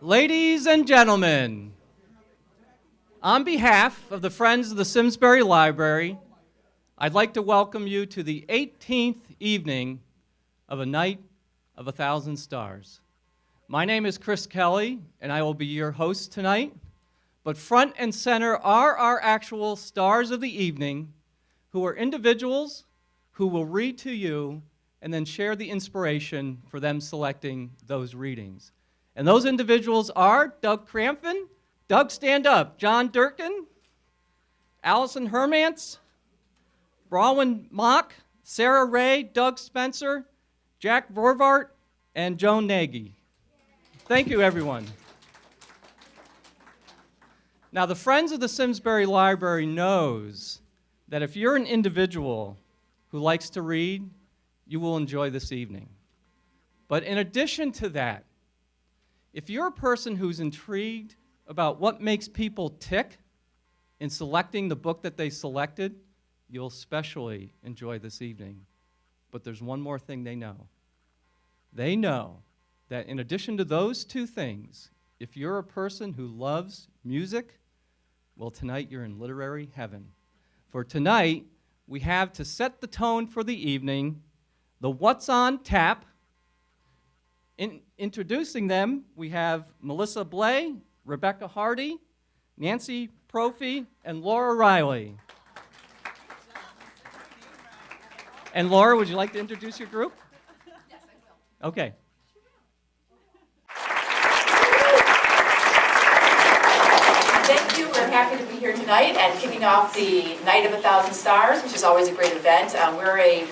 Ladies and gentlemen, on behalf of the Friends of the Simsbury Library, I'd like to welcome you to the 18th evening of A Night of a Thousand Stars. My name is Chris Kelly, and I will be your host tonight. But front and center are our actual stars of the evening, who are individuals who will read to you and then share the inspiration for them selecting those readings. And those individuals are Doug Crampton, Doug, stand up, John Durkin, Allison Hermance, Bronwyn Mock, Sarah Ray, Doug Spencer, Jack Vorvart, and Joan Nagy. Thank you, everyone. Now, the Friends of the Simsbury Library knows that if you're an individual who likes to read, you will enjoy this evening. But in addition to that, if you're a person who's intrigued about what makes people tick in selecting the book that they selected, you'll especially enjoy this evening. But there's one more thing they know. They know that in addition to those two things, if you're a person who loves music, well, tonight you're in literary heaven. For tonight, we have to set the tone for the evening, the What's on Tap. In introducing them, we have Melissa Blay, Rebecca Hardy, Nancy Prophy, and Laura Riley. And Laura, would you like to introduce your group? Yes, I will. Okay. Thank you. We're happy to be here tonight and kicking off the Night of a Thousand Stars, which is always a great event. We're a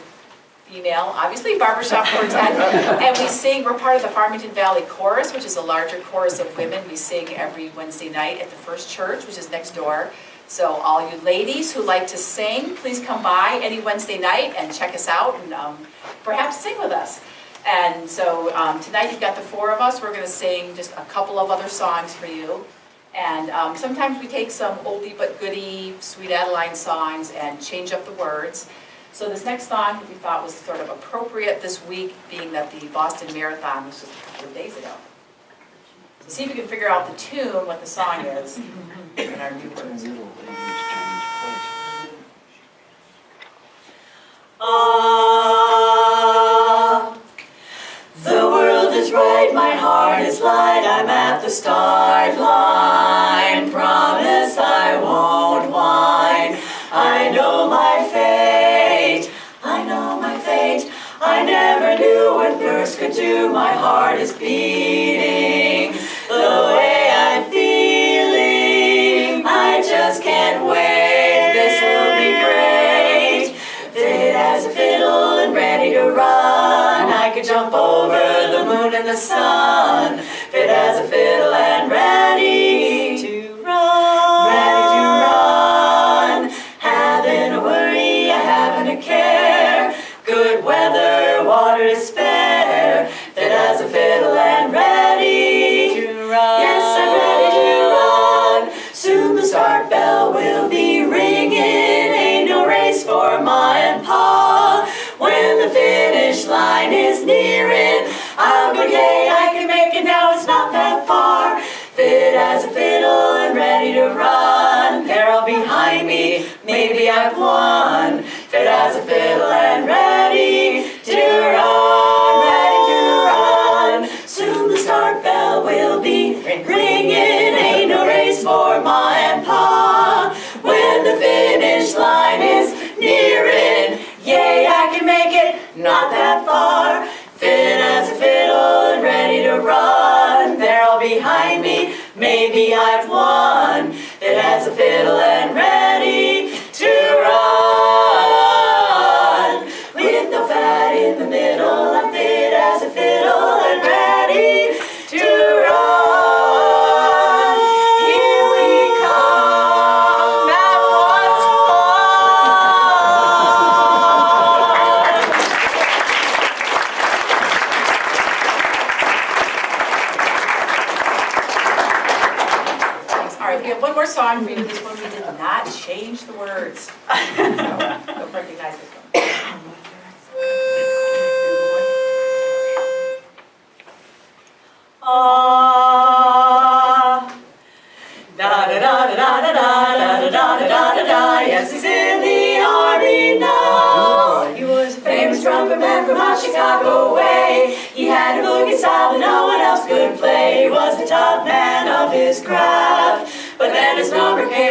female, obviously, barbershop quartet, and we sing. We're part of the Farmington Valley Chorus, which is a larger chorus of women. We sing every Wednesday night at the First Church, which is next door. So all you ladies who like to sing, please come by any Wednesday night and check us out and perhaps sing with us. And so tonight you've got the four of us. We're going to sing just a couple of other songs for you. And sometimes we take some oldie but goodie, Sweet Adeline songs and change up the words. So this next song we thought was sort of appropriate this week, being that the Boston Marathon was just a couple of days ago. So see if you can figure out the tune, what the song is, and our new words. Ah, the world is right, my heart is light, I'm at the start line. Promise I won't whine, I know my fate, I know my fate. I never knew what words could do, my heart is beating the way I'm feeling. I just can't wait, this will be great. Fit as a fiddle and ready to run, I could jump over the moon and the sun. Fit as a fiddle and ready to run, ready to run. Having a worry, having a care, good weather, water to spare. Fit as a fiddle and ready to run. Yes, I'm ready to run. Soon the start bell will be ringing. Ain't no race for Ma and Pa. When the finish line is nearing, I'll go, yay, I can make it now, it's not that far. Fit as a fiddle and ready to run. They're all behind me, maybe I've won. Fit as a fiddle and ready to run, ready to run. Soon the start bell will be ringing. Ain't no race for Ma and Pa. When the finish line is nearing, yay, I can make it, not that far. Fit as a fiddle and ready to run. They're all behind me, maybe I've won. Fit as a fiddle and ready to run. With no fat in the middle, I'm fit as a fiddle and ready to run. Here we come, now what's fun? All right, we have one more song for you. This one we did not change the words. So, don't recognize this one. Ah.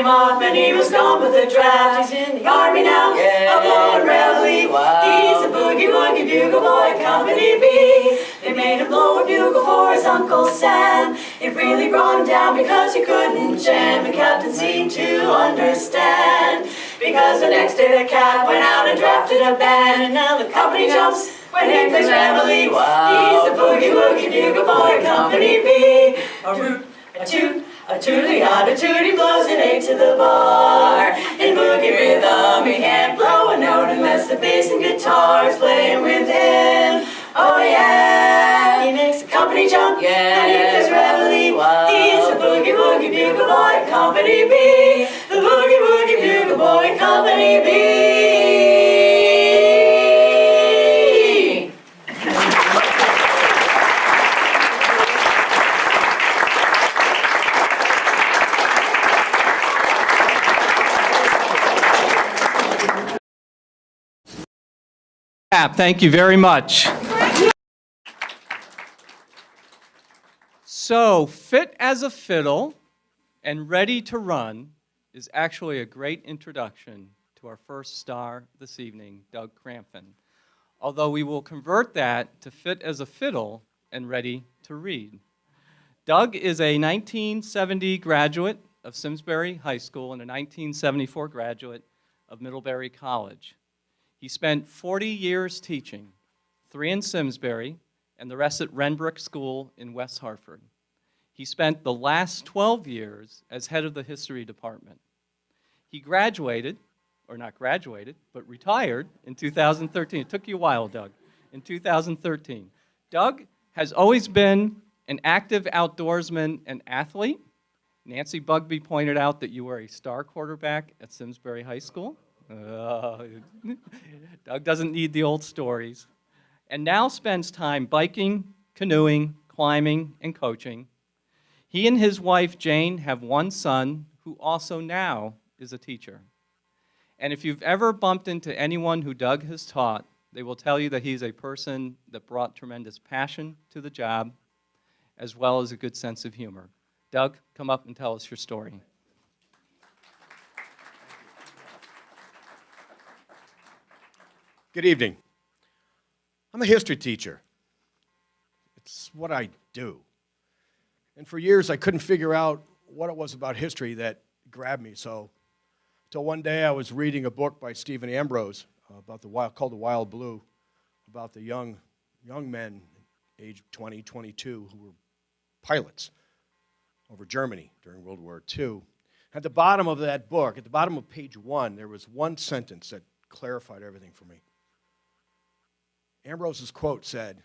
him up and he was gone with the draft. He's in the army now, a blowing reveille. He's a boogie-woogie bugle boy, Company B. They made him blow a bugle for his Uncle Sam. It really brought him down because he couldn't jam. The captain seemed to understand, because the next day the cap went out and drafted a band. And now the company jumps when he plays reveille. He's the boogie-woogie bugle boy, Company B. A root, a toot, a tootly-odd, a toot, he blows an 8 to the bar. In boogie rhythm, he can't blow a note unless the bass and guitar's playing with him. Oh yeah, he makes the company jump, and he plays reveille. He's the boogie-woogie bugle boy, Company B. The boogie-woogie bugle boy, Company B. Thank you very much. So, Fit as a Fiddle and Ready to Run is actually a great introduction to our first star this evening, Doug Crampton. Although we will convert that to Fit as a Fiddle and Ready to Read. Doug is a 1970 graduate of Simsbury High School and a 1974 graduate of Middlebury College. He spent 40 years teaching, 3 in Simsbury and the rest at Renbrook School in West Hartford. He spent the last 12 years as head of the history department. He graduated, or not graduated, but retired in 2013. It took you a while, Doug, in 2013. Doug has always been an active outdoorsman and athlete. Nancy Bugby pointed out that you were a star quarterback at Simsbury High School. Doug doesn't need the old stories. And now spends time biking, canoeing, climbing, and coaching. He and his wife, Jane, have one son who also now is a teacher. And if you've ever bumped into anyone who Doug has taught, they will tell you that he's a person that brought tremendous passion to the job, as well as a good sense of humor. Doug, come up and tell us your story. Good evening. I'm a history teacher. It's what I do. And for years, I couldn't figure out what it was about history that grabbed me. So, until one day I was reading a book by Stephen Ambrose about called The Wild Blue, about the young men, age 20, 22, who were pilots over Germany during World War II. At the bottom of that book, at the bottom of page 1, there was one sentence that clarified everything for me. Ambrose's quote said,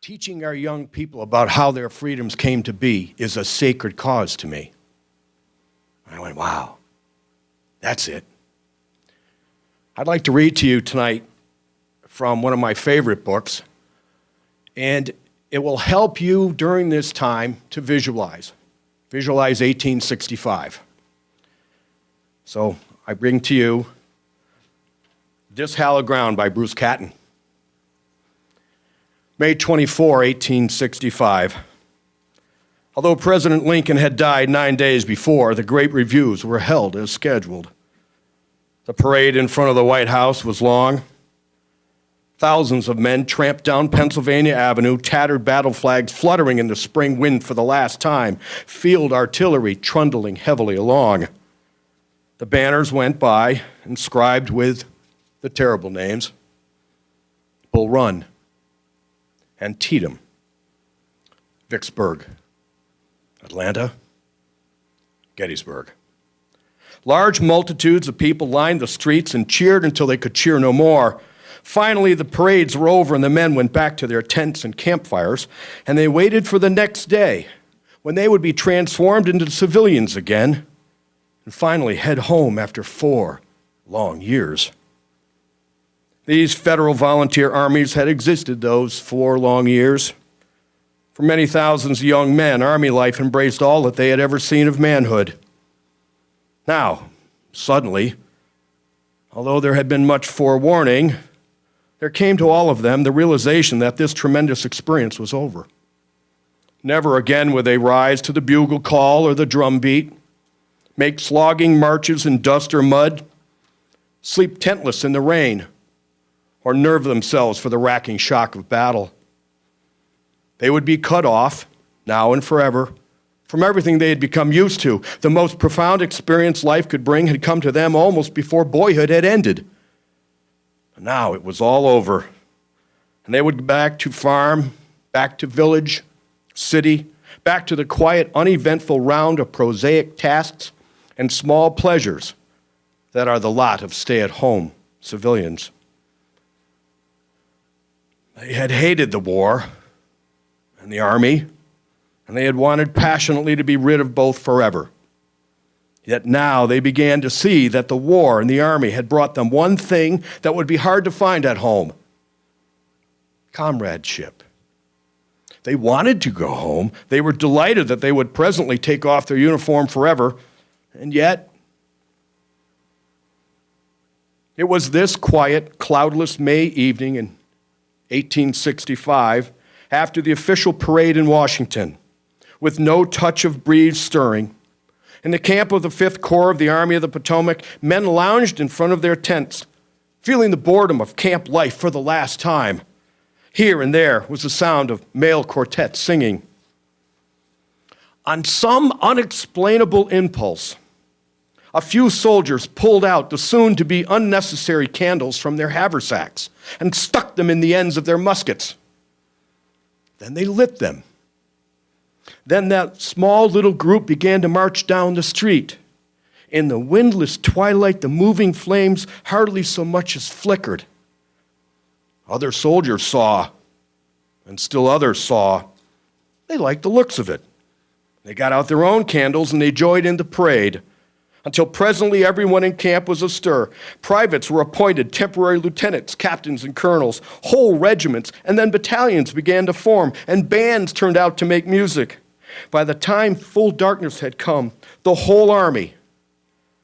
"Teaching our young people about how their freedoms came to be is a sacred cause to me." And I went, wow, that's it. I'd like to read to you tonight from one of my favorite books, and it will help you during this time to visualize. Visualize 1865. So I bring to you This Hallowed Ground by Bruce Catton. May 24, 1865. Although President Lincoln had died 9 days before, the great reviews were held as scheduled. The parade in front of the White House was long. Thousands of men tramped down Pennsylvania Avenue, tattered battle flags fluttering in the spring wind for the last time, field artillery trundling heavily along. The banners went by, inscribed with the terrible names: Bull Run, Antietam, Vicksburg, Atlanta, Gettysburg. Large multitudes of people lined the streets and cheered until they could cheer no more. Finally, the parades were over and the men went back to their tents and campfires, and they waited for the next day when they would be transformed into civilians again and finally head home after 4 long years. These federal volunteer armies had existed those 4 long years. For many thousands of young men, Army life embraced all that they had ever seen of manhood. Now, suddenly, although there had been much forewarning, there came to all of them the realization that this tremendous experience was over. Never again would they rise to the bugle call or the drum beat. make slogging marches in dust or mud, sleep tentless in the rain, or nerve themselves for the racking shock of battle. They would be cut off, now and forever, from everything they had become used to. The most profound experience life could bring had come to them almost before boyhood had ended. But now it was all over, and they would go back to farm, back to village, city, back to the quiet, uneventful round of prosaic tasks and small pleasures that are the lot of stay-at-home civilians. They had hated the war and the army, and they had wanted passionately to be rid of both forever. Yet now they began to see that the war and the army had brought them one thing that would be hard to find at home: comradeship. They wanted to go home. They were delighted that they would presently take off their uniform forever, and yet it was this quiet, cloudless May evening in 1865, after the official parade in Washington, with no touch of breeze stirring. In the camp of the 5th Corps of the Army of the Potomac, men lounged in front of their tents, feeling the boredom of camp life for the last time. Here and there was the sound of male quartets singing. On some unexplainable impulse, a few soldiers pulled out the soon-to-be unnecessary candles from their haversacks and stuck them in the ends of their muskets. Then they lit them. Then that small little group began to march down the street. In the windless twilight, the moving flames hardly so much as flickered. Other soldiers saw, and still others saw. They liked the looks of it. They got out their own candles and they joined in the parade, until presently everyone in camp was astir. Privates were appointed temporary lieutenants, captains, and colonels. Whole regiments and then battalions began to form, and bands turned out to make music. By the time full darkness had come, the whole army,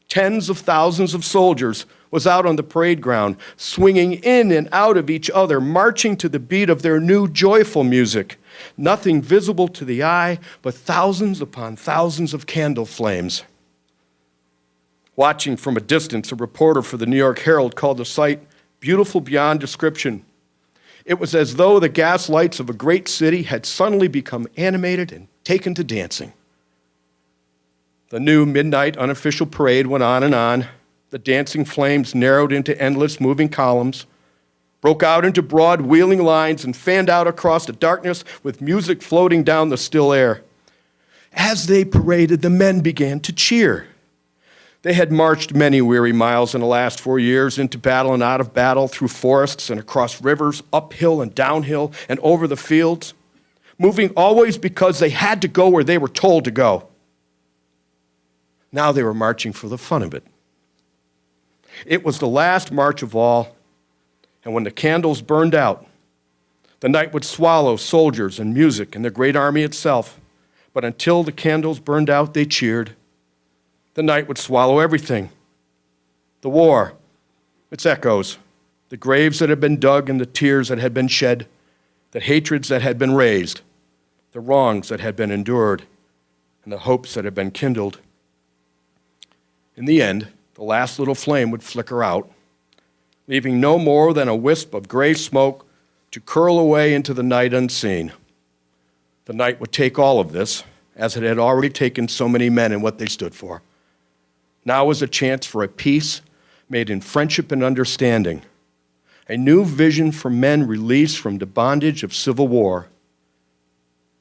tens of thousands of soldiers, was out on the parade ground, swinging in and out of each other, marching to the beat of their new joyful music. Nothing visible to the eye but thousands upon thousands of candle flames. Watching from a distance, a reporter for the New York Herald called the sight beautiful beyond description. It was as though the gas lights of a great city had suddenly become animated and taken to dancing. The new midnight unofficial parade went on and on. The dancing flames narrowed into endless moving columns, broke out into broad wheeling lines, and fanned out across the darkness with music floating down the still air. As they paraded, the men began to cheer. They had marched many weary miles in the last 4 years, into battle and out of battle, through forests and across rivers, uphill and downhill, and over the fields, moving always because they had to go where they were told to go. Now they were marching for the fun of it. It was the last march of all, and when the candles burned out, the night would swallow soldiers and music and the great army itself. But until the candles burned out, they cheered. The night would swallow everything. The war, its echoes, the graves that had been dug and the tears that had been shed, the hatreds that had been raised, the wrongs that had been endured, and the hopes that had been kindled. In the end, the last little flame would flicker out, leaving no more than a wisp of gray smoke to curl away into the night unseen. The night would take all of this, as it had already taken so many men and what they stood for. Now was a chance for a peace made in friendship and understanding, a new vision for men released from the bondage of civil war.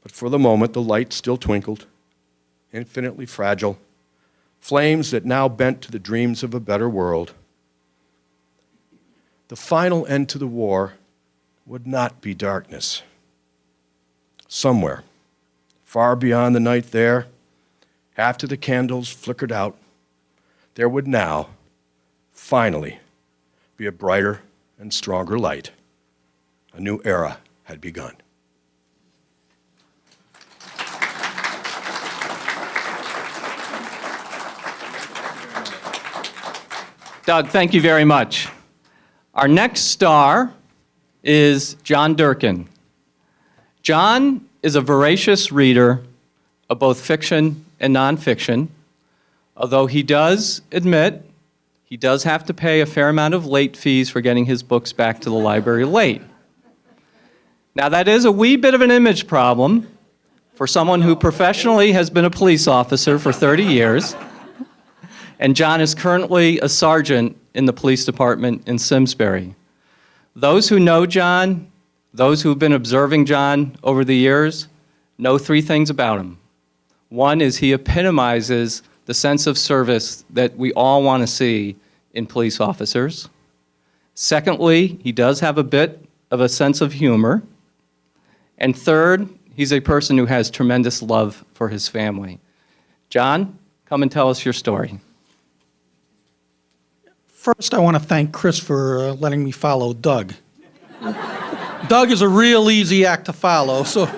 But for the moment, the light still twinkled, infinitely fragile, flames that now bent to the dreams of a better world. The final end to the war would not be darkness. Somewhere, far beyond the night there, after the candles flickered out, there would now, finally, be a brighter and stronger light. A new era had begun. Doug, thank you very much. Our next star is John Durkin. John is a voracious reader of both fiction and nonfiction, Although he does admit he does have to pay a fair amount of late fees for getting his books back to the library late. Now, that is a wee bit of an image problem for someone who professionally has been a police officer for 30 years, and John is currently a sergeant in the police department in Simsbury. Those who know John, those who have been observing John over the years, know three things about him. One is he epitomizes the sense of service that we all want to see in police officers. Secondly, he does have a bit of a sense of humor. And third, he's a person who has tremendous love for his family. John, come and tell us your story. First, I want to thank Chris for letting me follow Doug. Doug is a real easy act to follow, so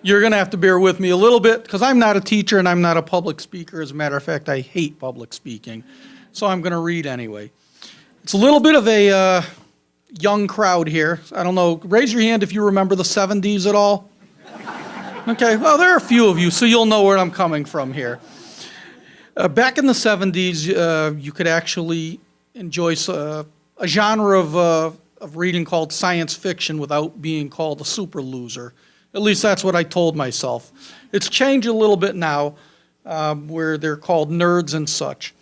you're going to have to bear with me a little bit, because I'm not a teacher and I'm not a public speaker. As a matter of fact, I hate public speaking, so I'm going to read anyway. It's a little bit of a young crowd here. I don't know, raise your hand if you remember the 70s at all. Okay, well, there are a few of you, so you'll know where I'm coming from here. Back in the 70s, you could actually enjoy a genre of reading called science fiction without being called a super loser. At least that's what I told myself. It's changed a little bit now, where they're called nerds and such.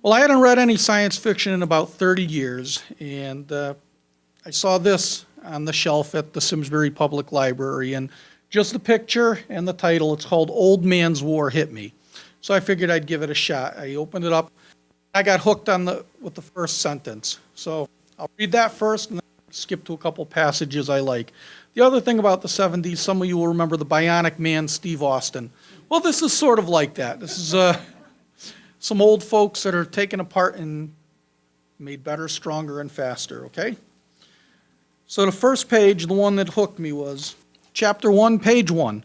Well, I hadn't read any science fiction in about 30 years, and I saw this on the shelf at the Simsbury Public Library, and just the picture and the title, it's called Old Man's War Hit Me. So I figured I'd give it a shot. I opened it up. I got hooked with the first sentence. So I'll read that first and then skip to a couple passages I like. The other thing about the 70s, some of you will remember the Bionic Man, Steve Austin. Well, this is sort of like that. This is some old folks that are taken apart and made better, stronger, and faster, okay? So the first page, the one that hooked me, was Chapter 1, Page 1.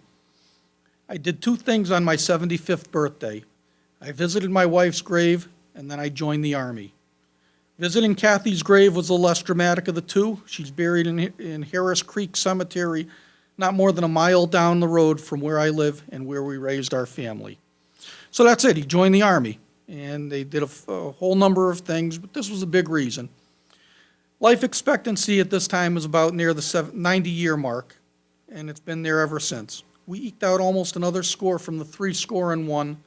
I did two things on my 75th birthday. I visited my wife's grave, and then I joined the Army. Visiting Kathy's grave was the less dramatic of the two. She's buried in Harris Creek Cemetery, not more than a mile down the road from where I live and where we raised our family. So that's it. He joined the Army, and they did a whole number of things, but this was a big reason. Life expectancy at this time was about near the 90-year mark, and it's been there ever since. We eked out almost another score from the 3-1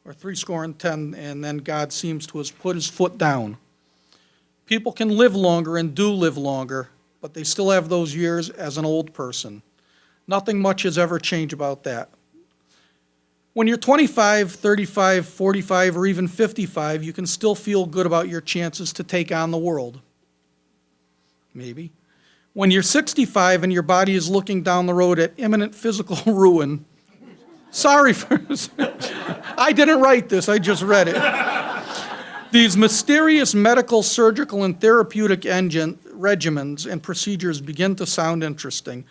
or 3-10, and then God seems to have put his foot down. People can live longer and do live longer, but they still have those years as an old person. Nothing much has ever changed about that. When you're 25, 35, 45, or even 55, you can still feel good about your chances to take on the world. Maybe. When you're 65 and your body is looking down the road at imminent physical ruin, sorry for I didn't write this, I just read it. These mysterious medical, surgical, and therapeutic regimens and procedures begin to sound interesting.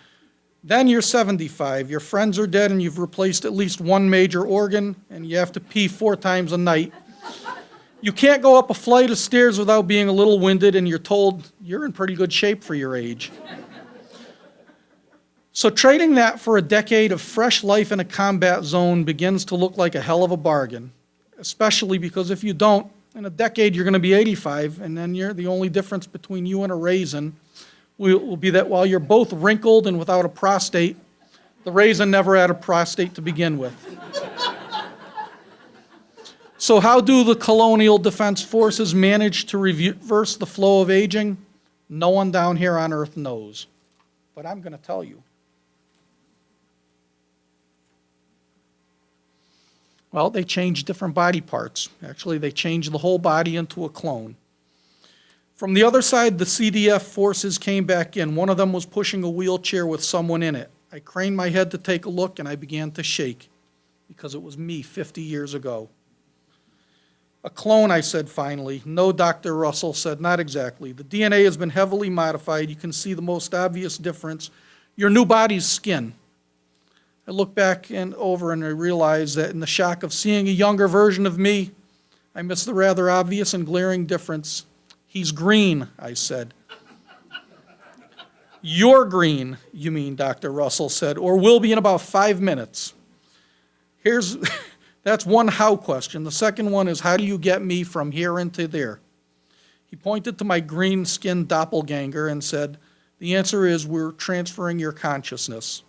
Then you're 75, your friends are dead, and you've replaced at least one major organ, and you have to pee 4 times a night. You can't go up a flight of stairs without being a little winded, and you're told you're in pretty good shape for your age. So trading that for a decade of fresh life in a combat zone begins to look like a hell of a bargain, especially because if you don't, in a decade you're going to be 85, and then the only difference between you and a raisin will be that while you're both wrinkled and without a prostate, the raisin never had a prostate to begin with. So how do the colonial defense forces manage to reverse the flow of aging? No one down here on earth knows, but I'm going to tell you. Well, they changed different body parts. Actually, they changed the whole body into a clone. From the other side, the CDF forces came back in. One of them was pushing a wheelchair with someone in it. I craned my head to take a look, and I began to shake because it was me 50 years ago. A clone, I said finally. No, Dr. Russell said, not exactly. The DNA has been heavily modified. You can see the most obvious difference. Your new body's skin. I look back and over and I realize that in the shock of seeing a younger version of me, I missed the rather obvious and glaring difference. He's green, I said. You're green, you mean, Dr. Russell said, or will be in about 5 minutes. Then That's one how question. The second one is, how do you get me from here into there? He pointed to my green-skinned doppelganger and said, the answer is we're transferring your consciousness.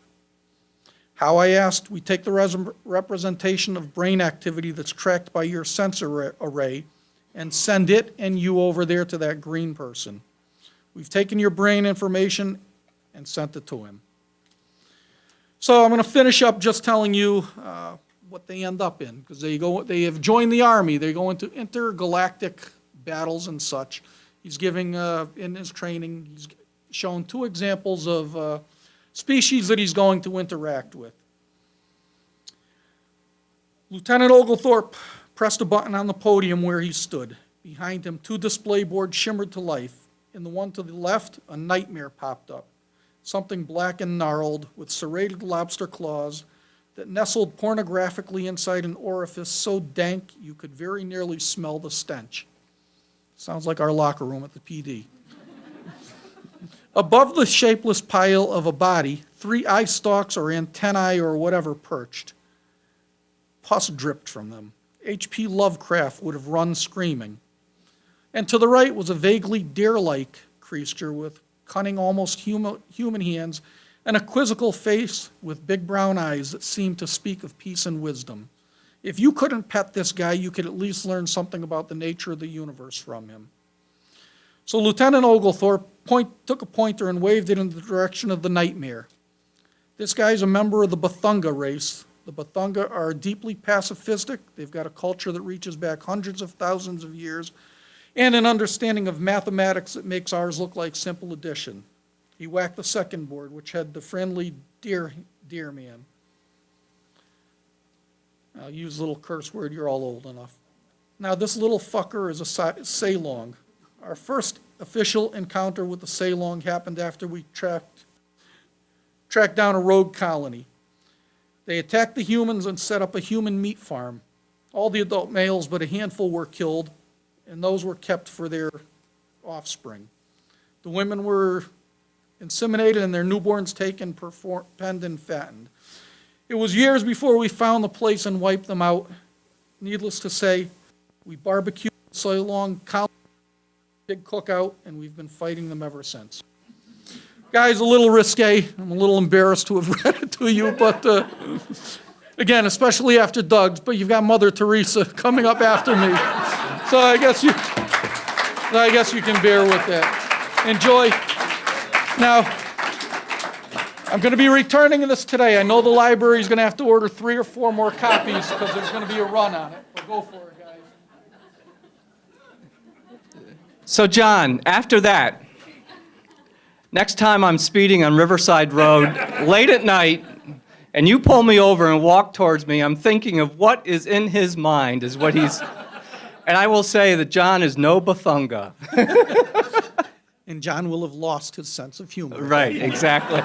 How, I asked, we take the representation of brain activity that's tracked by your sensor array and send it and you over there to that green person. We've taken your brain information and sent it to him. So I'm going to finish up just telling you what they end up in, because they have joined the Army. They go into intergalactic battles and such. He's giving, in his training, he's shown 2 examples of species that he's going to interact with. Lieutenant Oglethorpe pressed a button on the podium where he stood. Behind him, 2 display boards shimmered to life. In the one to the left, a nightmare popped up. Something black and gnarled with serrated lobster claws that nestled pornographically inside an orifice so dank you could very nearly smell the stench. Sounds like our locker room at the PD. Above the shapeless pile of a body, 3 eye stalks or antennae or whatever perched. Pus dripped from them. H.P. Lovecraft would have run screaming. And to the right was a vaguely deer-like creature with cunning, almost human hands and a quizzical face with big brown eyes that seemed to speak of peace and wisdom. If you couldn't pet this guy, you could at least learn something about the nature of the universe from him. So Lieutenant Oglethorpe took a pointer and waved it in the direction of the nightmare. This guy's a member of the Bathunga race. The Bathunga are deeply pacifistic. They've got a culture that reaches back hundreds of thousands of years and an understanding of mathematics that makes ours look like simple addition. He whacked the second board, which had the friendly deer man. I'll use a little curse word, you're all old enough. Now, this little fucker is a Sailong. Our first official encounter with the Sailong happened after we tracked down a rogue colony. They attacked the humans and set up a human meat farm. All the adult males but a handful were killed, and those were kept for their offspring. The women were inseminated and their newborns taken, penned, and fattened. It was years before we found the place and wiped them out. Needless to say, we barbecued so long, big cookout, and we've been fighting them ever since. Guys, a little risque. I'm a little embarrassed to have read it to you, but again, especially after Doug's, but you've got Mother Teresa coming up after me. So I guess you can bear with that. Enjoy. Now, I'm going to be returning this today. I know the library is going to have to order 3 or 4 more copies because there's going to be a run on it. But go for it, guys. So, John, after that, next time I'm speeding on Riverside Road late at night and you pull me over and walk towards me, I'm thinking of what is in his mind is what he's... And I will say that John is no Bathunga. And John will have lost his sense of humor. Right, exactly.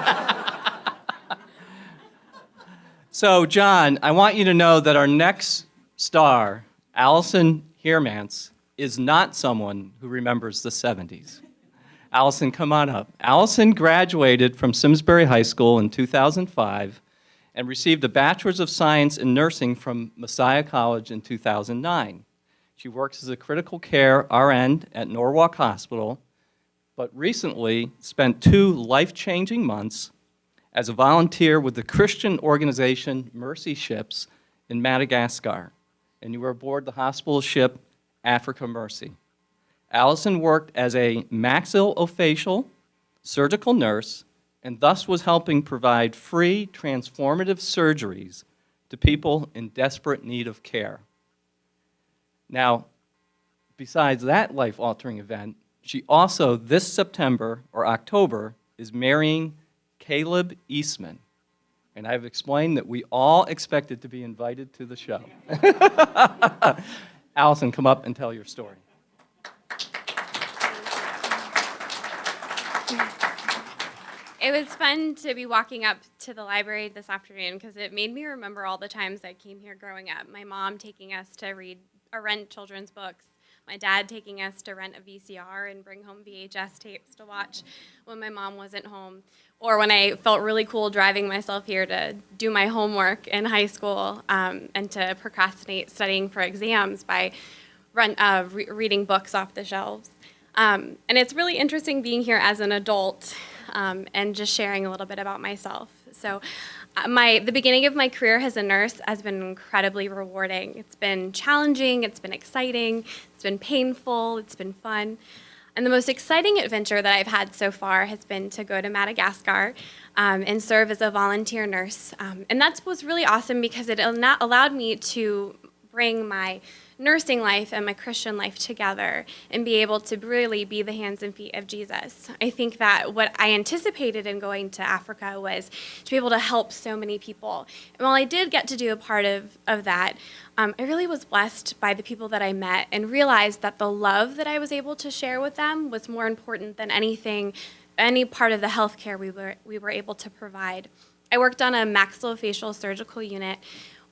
So, John, I want you to know that our next star, Allison Heermans, is not someone who remembers the 70s. Allison, come on up. Allison graduated from Simsbury High School in 2005 and received a Bachelor's of Science in Nursing from Messiah College in 2009. She works as a critical care RN at Norwalk Hospital, but recently spent 2 life-changing months as a volunteer with the Christian organization Mercy Ships in Madagascar, and you were aboard the hospital ship Africa Mercy. Allison worked as a maxillofacial surgical nurse and thus was helping provide free transformative surgeries to people in desperate need of care. Now, besides that life-altering event, she also, this September or October, is marrying Caleb Eastman. And I've explained that we all expected to be invited to the show. Allison, come up and tell your story. It was fun to be walking up to the library this afternoon because it made me remember all the times I came here growing up. My mom taking us to read or rent children's books. My dad taking us to rent a VCR and bring home VHS tapes to watch when my mom wasn't home. or when I felt really cool driving myself here to do my homework in high school and to procrastinate studying for exams by reading books off the shelves. And it's really interesting being here as an adult and just sharing a little bit about myself. So the beginning of my career as a nurse has been incredibly rewarding. It's been challenging, it's been exciting, it's been painful, it's been fun. And the most exciting adventure that I've had so far has been to go to Madagascar and serve as a volunteer nurse. And that was really awesome because it allowed me to bring my nursing life and my Christian life together and be able to really be the hands and feet of Jesus. I think that what I anticipated in going to Africa was to be able to help so many people. And while I did get to do a part of that, I really was blessed by the people that I met and realized that the love that I was able to share with them was more important than any part of the healthcare we were able to provide. I worked on a maxillofacial surgical unit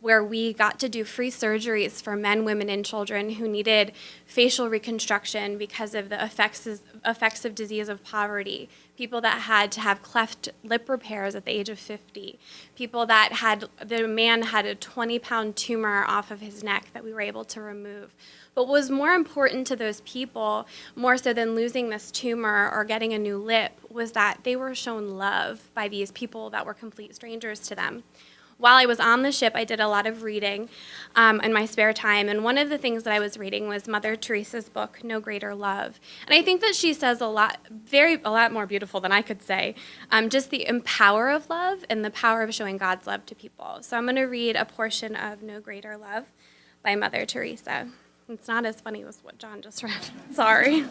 where we got to do free surgeries for men, women, and children who needed facial reconstruction because of the effects of disease of poverty, people that had to have cleft lip repairs at the age of 50, people that the man had a 20-pound tumor off of his neck that we were able to remove. But what was more important to those people, more so than losing this tumor or getting a new lip, was that they were shown love by these people that were complete strangers to them. While I was on the ship, I did a lot of reading in my spare time, and one of the things that I was reading was Mother Teresa's book, No Greater Love. And I think that she says a lot more beautiful than I could say, just the power of love and the power of showing God's love to people. So I'm going to read a portion of No Greater Love by Mother Teresa. It's not as funny as what John just read. Sorry.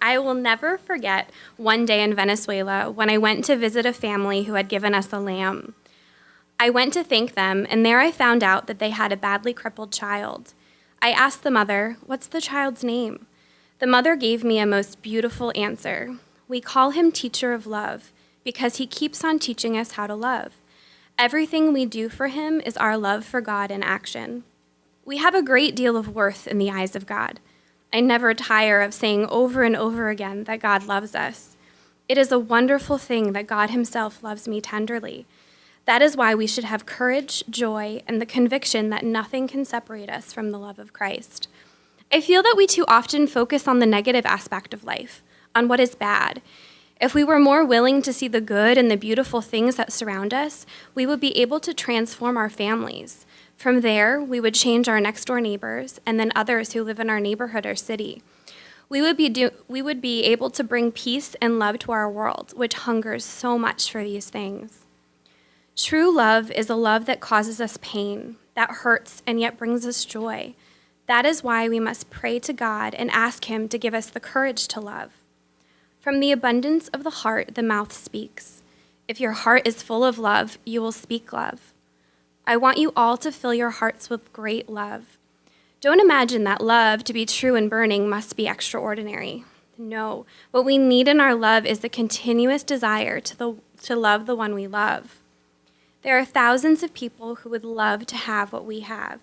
I will never forget one day in Venezuela when I went to visit a family who had given us a lamb. I went to thank them, and there I found out that they had a badly crippled child. I asked the mother, "What's the child's name?" The mother gave me a most beautiful answer. "We call him Teacher of Love because he keeps on teaching us how to love. Everything we do for him is our love for God in action. We have a great deal of worth in the eyes of God. I never tire of saying over and over again that God loves us. It is a wonderful thing that God himself loves me tenderly. That is why we should have courage, joy, and the conviction that nothing can separate us from the love of Christ. I feel that we too often focus on the negative aspect of life, on what is bad. If we were more willing to see the good and the beautiful things that surround us, we would be able to transform our families. From there, we would change our next-door neighbors and then others who live in our neighborhood or city. We would be able to bring peace and love to our world, which hungers so much for these things. True love is a love that causes us pain, that hurts and yet brings us joy. That is why we must pray to God and ask him to give us the courage to love. From the abundance of the heart, the mouth speaks. If your heart is full of love, you will speak love. I want you all to fill your hearts with great love. Don't imagine that love, to be true and burning, must be extraordinary. No, what we need in our love is the continuous desire to love the one we love. There are thousands of people who would love to have what we have.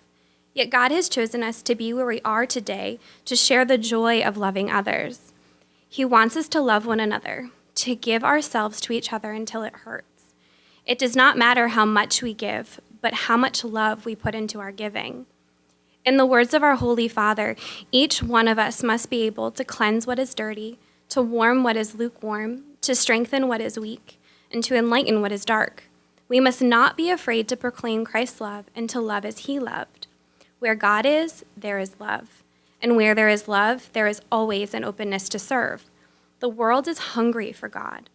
Yet God has chosen us to be where we are today to share the joy of loving others. He wants us to love one another, to give ourselves to each other until it hurts. It does not matter how much we give, but how much love we put into our giving. In the words of our Holy Father, each one of us must be able to cleanse what is dirty, to warm what is lukewarm, to strengthen what is weak, and to enlighten what is dark. We must not be afraid to proclaim Christ's love and to love as he loved. Where God is, there is love. And where there is love, there is always an openness to serve. The world is hungry for God.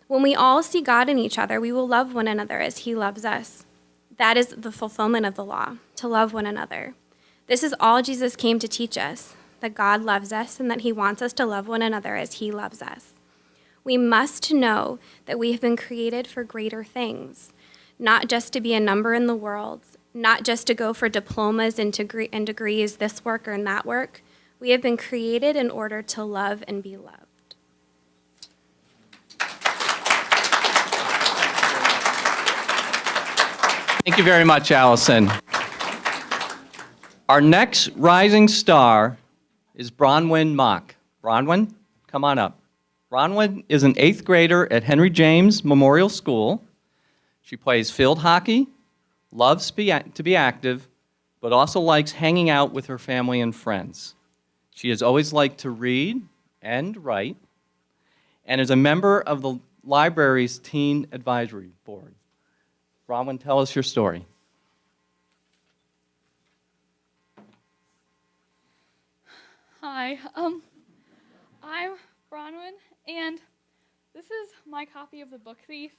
When we all see God in each other, we will love one another as he loves us. That is the fulfillment of the law, to love one another. This is all Jesus came to teach us, that God loves us and that he wants us to love one another as he loves us. We must know that we have been created for greater things, not just to be a number in the world, not just to go for diplomas and degrees, this work or that work. We have been created in order to love and be loved. Thank you very much, Allison. Our next rising star is Bronwyn Mock. Bronwyn, come on up. Bronwyn is an 8th grader at Henry James Memorial School. She plays field hockey, loves to be active, but also likes hanging out with her family and friends. She has always liked to read and write, and is a member of the library's Teen Advisory Board. Bronwyn, tell us your story. Hi, I'm Bronwyn, and this is my copy of The Book Thief.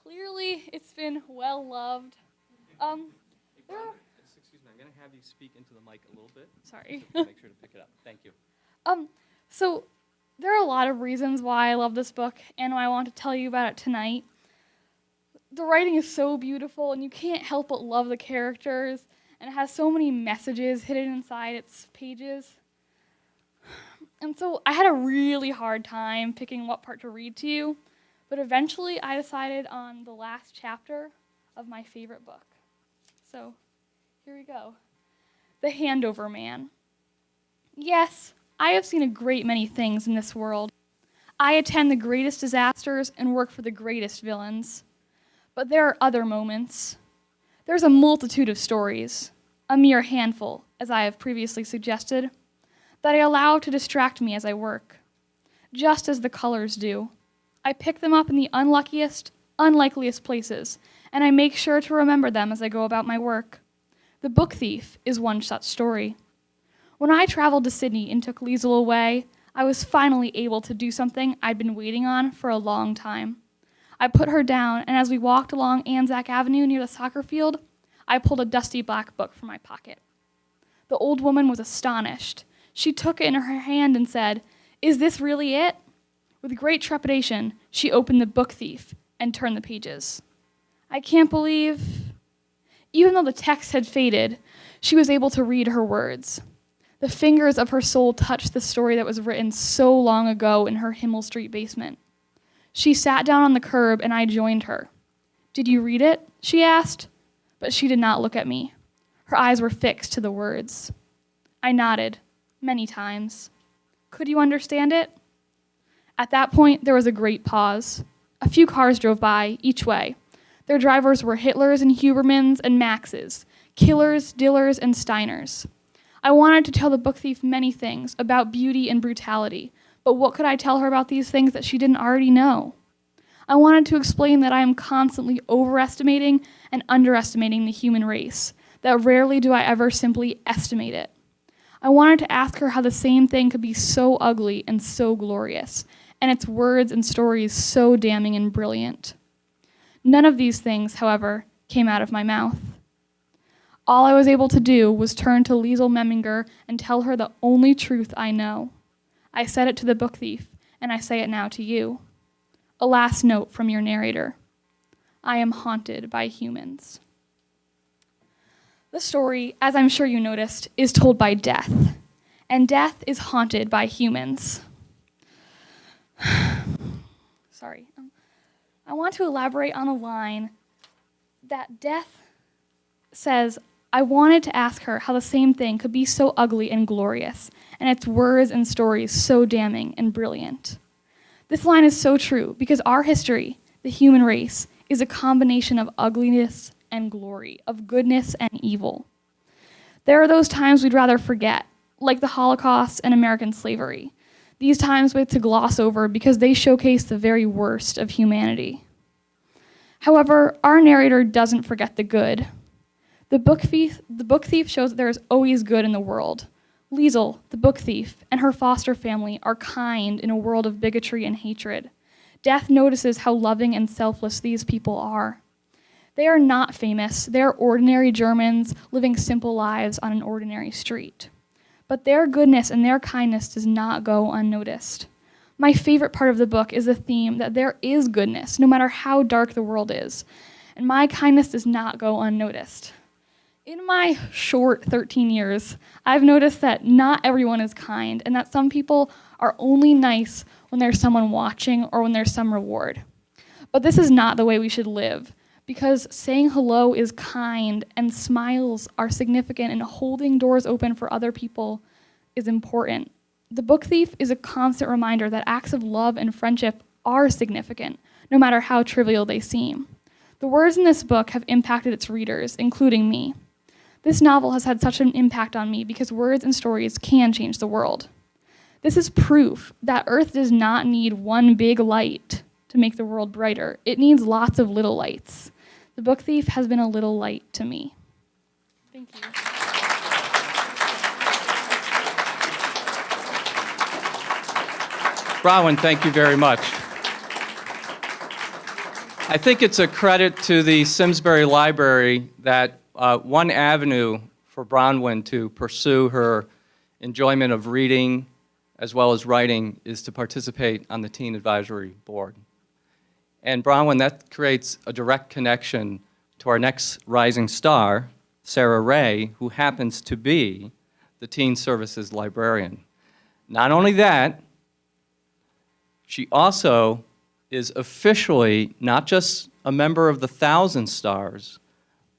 Clearly, it's been well loved. Excuse me, I'm going to have you speak into the mic a little bit. Sorry. Make sure to pick it up. Thank you. So there are a lot of reasons why I love this book, and I want to tell you about it tonight. The writing is so beautiful, and you can't help but love the characters, and it has so many messages hidden inside its pages. And so I had a really hard time picking what part to read to you, but eventually I decided on the last chapter of my favorite book. So here we go. The Handover Man. Yes, I have seen a great many things in this world. I attend the greatest disasters and work for the greatest villains. But there are other moments. There's a multitude of stories, a mere handful, as I have previously suggested, that I allow to distract me as I work. Just as the colors do. I pick them up in the unluckiest, unlikeliest places, and I make sure to remember them as I go about my work. The Book Thief is one such story. When I traveled to Sydney and took Liesl away, I was finally able to do something I'd been waiting on for a long time. I put her down, and as we walked along Anzac Avenue near the soccer field, I pulled a dusty black book from my pocket. The old woman was astonished. She took it in her hand and said, "Is this really it?" With great trepidation, she opened The Book Thief and turned the pages. I can't believe... Even though the text had faded, she was able to read her words. The fingers of her soul touched the story that was written so long ago in her Himmel Street basement. She sat down on the curb and I joined her. "Did you read it?" she asked, but she did not look at me. Her eyes were fixed to the words. I nodded, many times. "Could you understand it?" At that point, there was a great pause. A few cars drove by, each way. Their drivers were Hitlers and Hubermans and Maxes, Killers, Dillers, and Steiners. I wanted to tell the book thief many things about beauty and brutality, but what could I tell her about these things that she didn't already know? I wanted to explain that I am constantly overestimating and underestimating the human race, that rarely do I ever simply estimate it. I wanted to ask her how the same thing could be so ugly and so glorious, and its words and stories so damning and brilliant. None of these things, however, came out of my mouth. All I was able to do was turn to Liesl Memminger and tell her the only truth I know. I said it to the book thief, and I say it now to you. A last note from your narrator. I am haunted by humans. The story, as I'm sure you noticed, is told by death, and death is haunted by humans. Sorry. I want to elaborate on a line that death says, I wanted to ask her how the same thing could be so ugly and glorious, and its words and stories so damning and brilliant. This line is so true because our history, the human race, is a combination of ugliness and glory, of goodness and evil. There are those times we'd rather forget, like the Holocaust and American slavery. These times we have to gloss over because they showcase the very worst of humanity. However, our narrator doesn't forget the good. The book thief shows that there is always good in the world. Liesl, the book thief, and her foster family are kind in a world of bigotry and hatred. Death notices how loving and selfless these people are. They are not famous. They are ordinary Germans living simple lives on an ordinary street. But their goodness and their kindness does not go unnoticed. My favorite part of the book is the theme that there is goodness, no matter how dark the world is, and my kindness does not go unnoticed. In my short 13 years, I've noticed that not everyone is kind, and that some people are only nice when there's someone watching or when there's some reward. But this is not the way we should live, because saying hello is kind, and smiles are significant, and holding doors open for other people is important. The Book Thief is a constant reminder that acts of love and friendship are significant, no matter how trivial they seem. The words in this book have impacted its readers, including me. This novel has had such an impact on me because words and stories can change the world. This is proof that Earth does not need one big light to make the world brighter. It needs lots of little lights. The Book Thief has been a little light to me. Thank you. Bronwyn, thank you very much. I think it's a credit to the Simsbury Library that one avenue for Bronwyn to pursue her enjoyment of reading as well as writing is to participate on the Teen Advisory Board. And Bronwyn, that creates a direct connection to our next rising star, Sarah Ray, who happens to be the Teen Services Librarian. Not only that, she also is officially not just a member of the 1,000 Stars,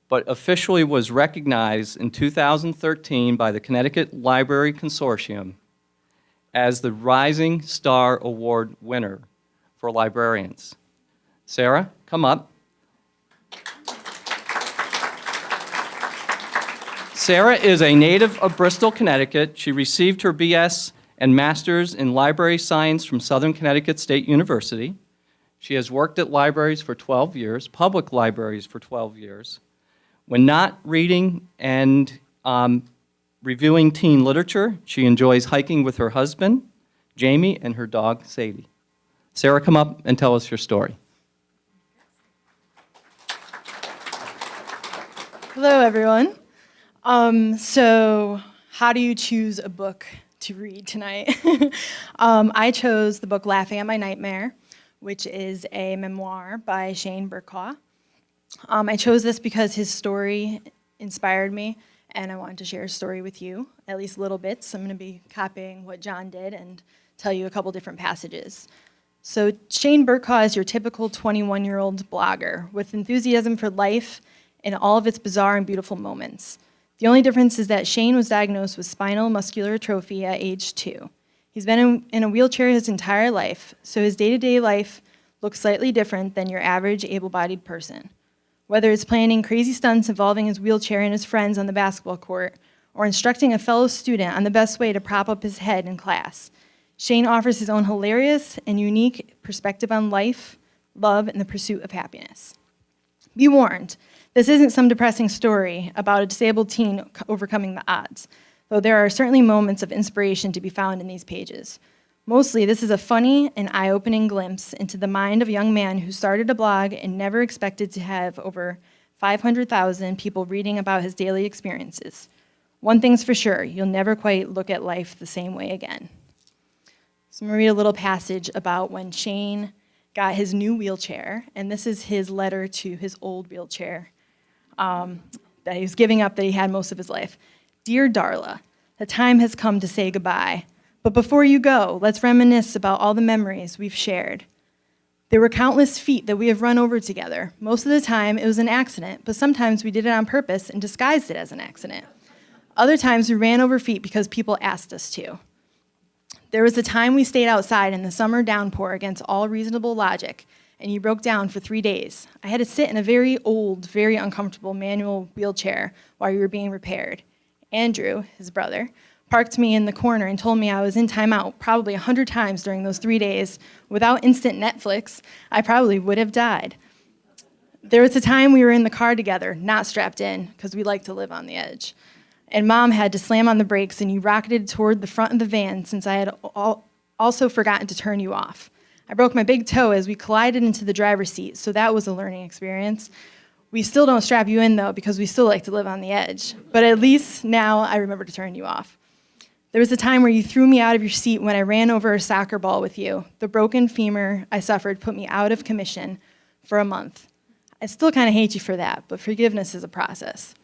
but officially was recognized in 2013 by the Connecticut Library Consortium as the Rising Star Award winner for librarians. Sarah, come up. Sarah is a native of Bristol, Connecticut. She received her BS and Master's in Library Science from Southern Connecticut State University. She has worked at libraries for 12 years, public libraries for 12 years. When not reading and reviewing teen literature, she enjoys hiking with her husband, Jamie, and her dog, Sadie. Sarah, come up and tell us your story. Hello, everyone. So how do you choose a book to read tonight? I chose the book Laughing at My Nightmare, which is a memoir by Shane Burkaw. I chose this because his story inspired me, and I wanted to share his story with you, at least little bits. I'm going to be copying what John did and tell you a couple different passages. So Shane Burkaw is your typical 21-year-old blogger with enthusiasm for life and all of its bizarre and beautiful moments. The only difference is that Shane was diagnosed with spinal muscular atrophy at age 2. He's been in a wheelchair his entire life, so his day-to-day life looks slightly different than your average able-bodied person. Whether it's planning crazy stunts involving his wheelchair and his friends on the basketball court, or instructing a fellow student on the best way to prop up his head in class, Shane offers his own hilarious and unique perspective on life, love, and the pursuit of happiness. Be warned, this isn't some depressing story about a disabled teen overcoming the odds, though there are certainly moments of inspiration to be found in these pages. Mostly, this is a funny and eye-opening glimpse into the mind of a young man who started a blog and never expected to have over 500,000 people reading about his daily experiences. One thing's for sure, you'll never quite look at life the same way again. So I'm going to read a little passage about when Shane got his new wheelchair, and this is his letter to his old wheelchair that he was giving up that he had most of his life. Dear Darla, the time has come to say goodbye. But before you go, let's reminisce about all the memories we've shared. There were countless feet that we have run over together. Most of the time, it was an accident, but sometimes we did it on purpose and disguised it as an accident. Other times, we ran over feet because people asked us to. There was a time we stayed outside in the summer downpour against all reasonable logic, and you broke down for 3 days. I had to sit in a very old, very uncomfortable manual wheelchair while you were being repaired. Andrew, his brother, parked me in the corner and told me I was in timeout probably 100 times during those 3 days. Without instant Netflix, I probably would have died. There was a time we were in the car together, not strapped in, because we like to live on the edge. And Mom had to slam on the brakes, and you rocketed toward the front of the van since I had also forgotten to turn you off. I broke my big toe as we collided into the driver's seat, so that was a learning experience. We still don't strap you in, though, because we still like to live on the edge. But at least now I remember to turn you off. There was a time where you threw me out of your seat when I ran over a soccer ball with you. The broken femur I suffered put me out of commission for a month. I still kind of hate you for that, but forgiveness is a process.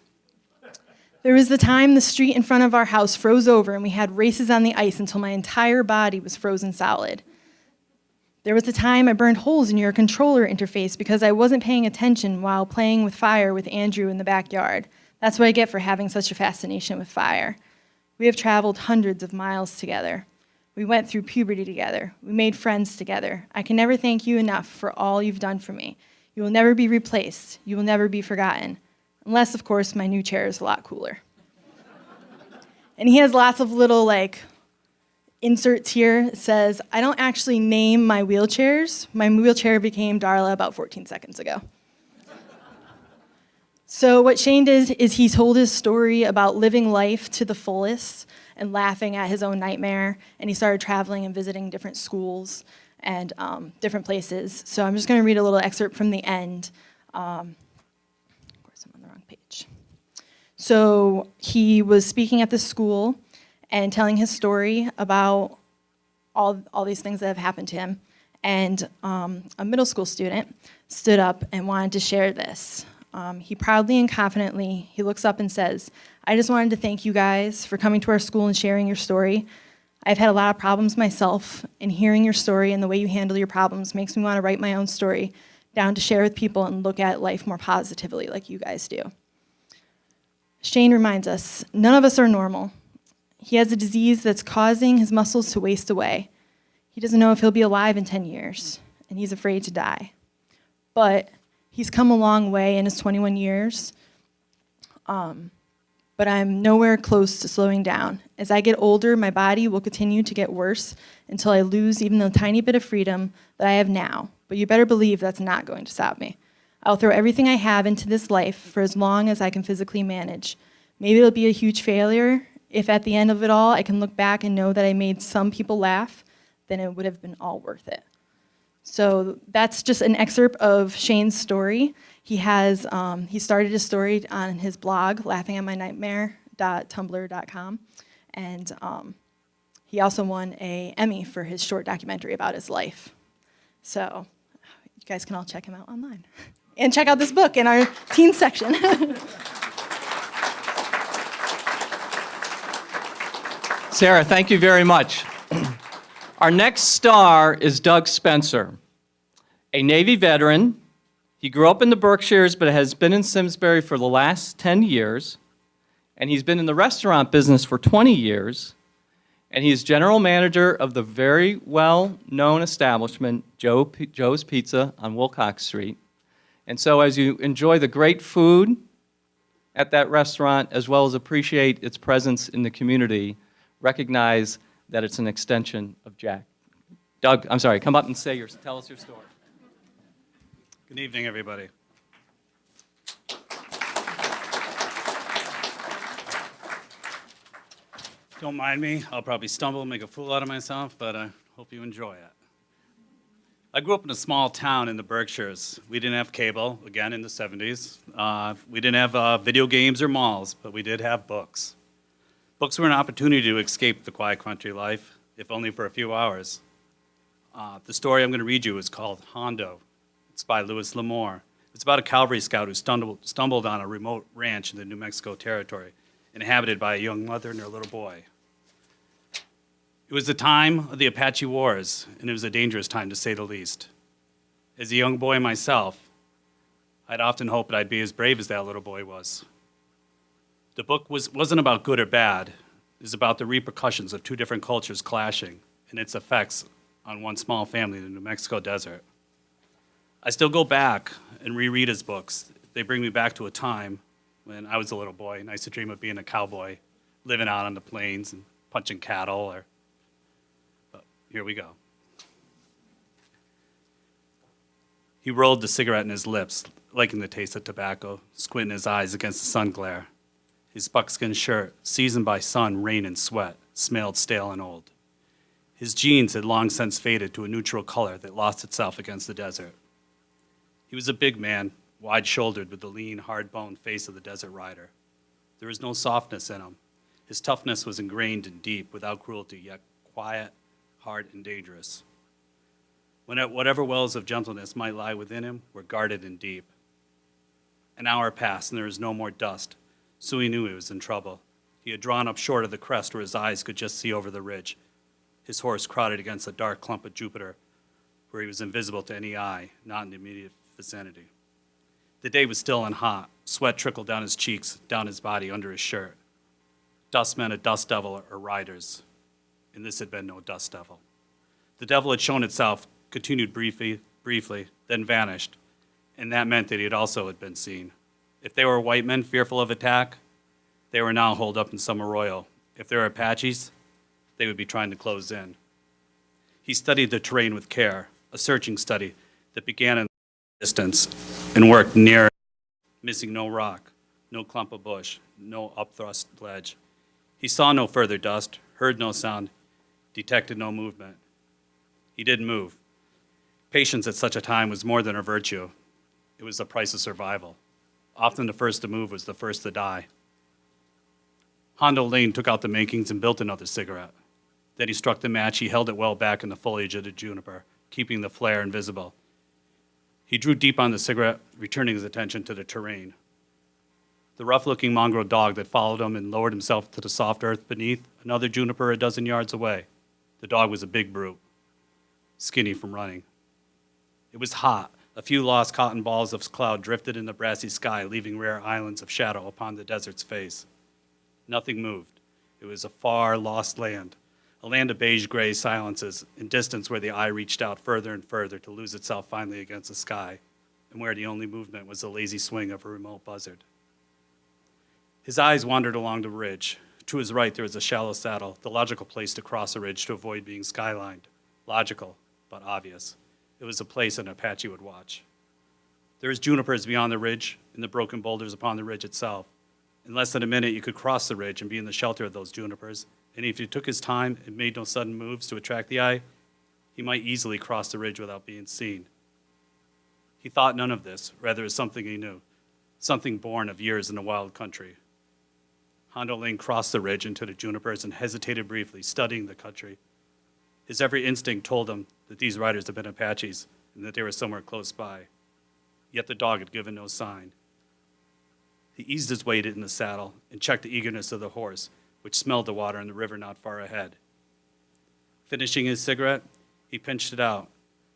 There was the time the street in front of our house froze over and we had races on the ice until my entire body was frozen solid. There was the time I burned holes in your controller interface because I wasn't paying attention while playing with fire with Andrew in the backyard. That's what I get for having such a fascination with fire. We have traveled hundreds of miles together. We went through puberty together. We made friends together. I can never thank you enough for all you've done for me. You will never be replaced. You will never be forgotten. Unless, of course, my new chair is a lot cooler. And he has lots of little, inserts here. It says, I don't actually name my wheelchairs. My wheelchair became Darla about 14 seconds ago. So what Shane did is he told his story about living life to the fullest and laughing at his own nightmare, and he started traveling and visiting different schools and different places. So I'm just going to read a little excerpt from the end. Of course, I'm on the wrong page. So he was speaking at this school and telling his story about all these things that have happened to him. And a middle school student stood up and wanted to share this. He proudly and confidently, he looks up and says, I just wanted to thank you guys for coming to our school and sharing your story. I've had a lot of problems myself, and hearing your story and the way you handle your problems makes me want to write my own story down to share with people and look at life more positively like you guys do. Shane reminds us, none of us are normal. He has a disease that's causing his muscles to waste away. He doesn't know if he'll be alive in 10 years, and he's afraid to die. But he's come a long way in his 21 years, but I'm nowhere close to slowing down. As I get older, my body will continue to get worse until I lose even the tiny bit of freedom that I have now. But you better believe that's not going to stop me. I'll throw everything I have into this life for as long as I can physically manage. Maybe it'll be a huge failure. If at the end of it all, I can look back and know that I made some people laugh, then it would have been all worth it. So that's just an excerpt of Shane's story. He started his story on his blog, laughingatmynightmare.tumblr.com, and he also won an Emmy for his short documentary about his life. So you guys can all check him out online. And check out this book in our teen section. Sarah, thank you very much. Our next star is Doug Spencer, a Navy veteran. He grew up in the Berkshires, but has been in Simsbury for the last 10 years, and he's been in the restaurant business for 20 years, and he's general manager of the very well-known establishment, Joe's Pizza on Wilcox Street. And so as you enjoy the great food at that restaurant, as well as appreciate its presence in the community, recognize that it's an extension of Jack. Doug, I'm sorry, come up and tell us your story. Good evening, everybody. Don't mind me. I'll probably stumble and make a fool out of myself, but I hope you enjoy it. I grew up in a small town in the Berkshires. We didn't have cable, again, in the 70s. We didn't have video games or malls, but we did have books. Books were an opportunity to escape the quiet country life, if only for a few hours. The story I'm going to read you is called Hondo. It's by Louis L'Amour. It's about a cavalry scout who stumbled on a remote ranch in the New Mexico territory, inhabited by a young mother and her little boy. It was the time of the Apache Wars, and it was a dangerous time to say the least. As a young boy myself, I'd often hoped I'd be as brave as that little boy was. The book wasn't about good or bad. It was about the repercussions of two different cultures clashing and its effects on one small family in the New Mexico desert. I still go back and reread his books. They bring me back to a time when I was a little boy and I used to dream of being a cowboy, living out on the plains and punching cattle. But here we go. He rolled the cigarette in his lips, liking the taste of tobacco, squinting his eyes against the sun glare. His buckskin shirt, seasoned by sun, rain, and sweat, smelled stale and old. His jeans had long since faded to a neutral color that lost itself against the desert. He was a big man, wide-shouldered, with the lean, hard-boned face of the desert rider. There was no softness in him. His toughness was ingrained and deep, without cruelty, yet quiet, hard, and dangerous. Whatever wells of gentleness might lie within him were guarded and deep. An hour passed, and there was no more dust, so he knew he was in trouble. He had drawn up short of the crest where his eyes could just see over the ridge. His horse crowded against a dark clump of Jupiter, where he was invisible to any eye, not in the immediate vicinity. The day was still and hot. Sweat trickled down his cheeks, down his body, under his shirt. Dust meant a dust devil or riders. and this had been no dust devil. The devil had shown itself, continued briefly, then vanished, and that meant that he had been seen. If they were white men fearful of attack, they were now holed up in some arroyo. If they were Apaches, they would be trying to close in. He studied the terrain with care, a searching study that began in the distance and worked near, missing no rock, no clump of bush, no upthrust ledge. He saw no further dust, heard no sound, detected no movement. He didn't move. Patience at such a time was more than a virtue. It was the price of survival. Often the first to move was the first to die. Hondo Lane took out the makings and built another cigarette. Then he struck the match. He held it well back in the foliage of the juniper, keeping the flare invisible. He drew deep on the cigarette, returning his attention to the terrain. The rough-looking mongrel dog that followed him and lowered himself to the soft earth beneath another juniper a dozen yards away. The dog was a big brute, skinny from running. It was hot. A few lost cotton balls of cloud drifted in the brassy sky, leaving rare islands of shadow upon the desert's face. Nothing moved. It was a far, lost land, a land of beige-gray silences, in distance where the eye reached out further and further to lose itself finally against the sky, and where the only movement was the lazy swing of a remote buzzard. His eyes wandered along the ridge. To his right, there was a shallow saddle, the logical place to cross a ridge to avoid being skylined. Logical, but obvious. It was a place an Apache would watch. There was junipers beyond the ridge and the broken boulders upon the ridge itself. In less than a minute, you could cross the ridge and be in the shelter of those junipers, and if he took his time and made no sudden moves to attract the eye, he might easily cross the ridge without being seen. He thought none of this, rather as something he knew, something born of years in the wild country. Hondo Lane crossed the ridge into the junipers and hesitated briefly, studying the country. His every instinct told him that these riders had been Apaches and that they were somewhere close by. Yet the dog had given no sign. He eased his weight in the saddle and checked the eagerness of the horse, which smelled the water in the river not far ahead. Finishing his cigarette, he pinched it out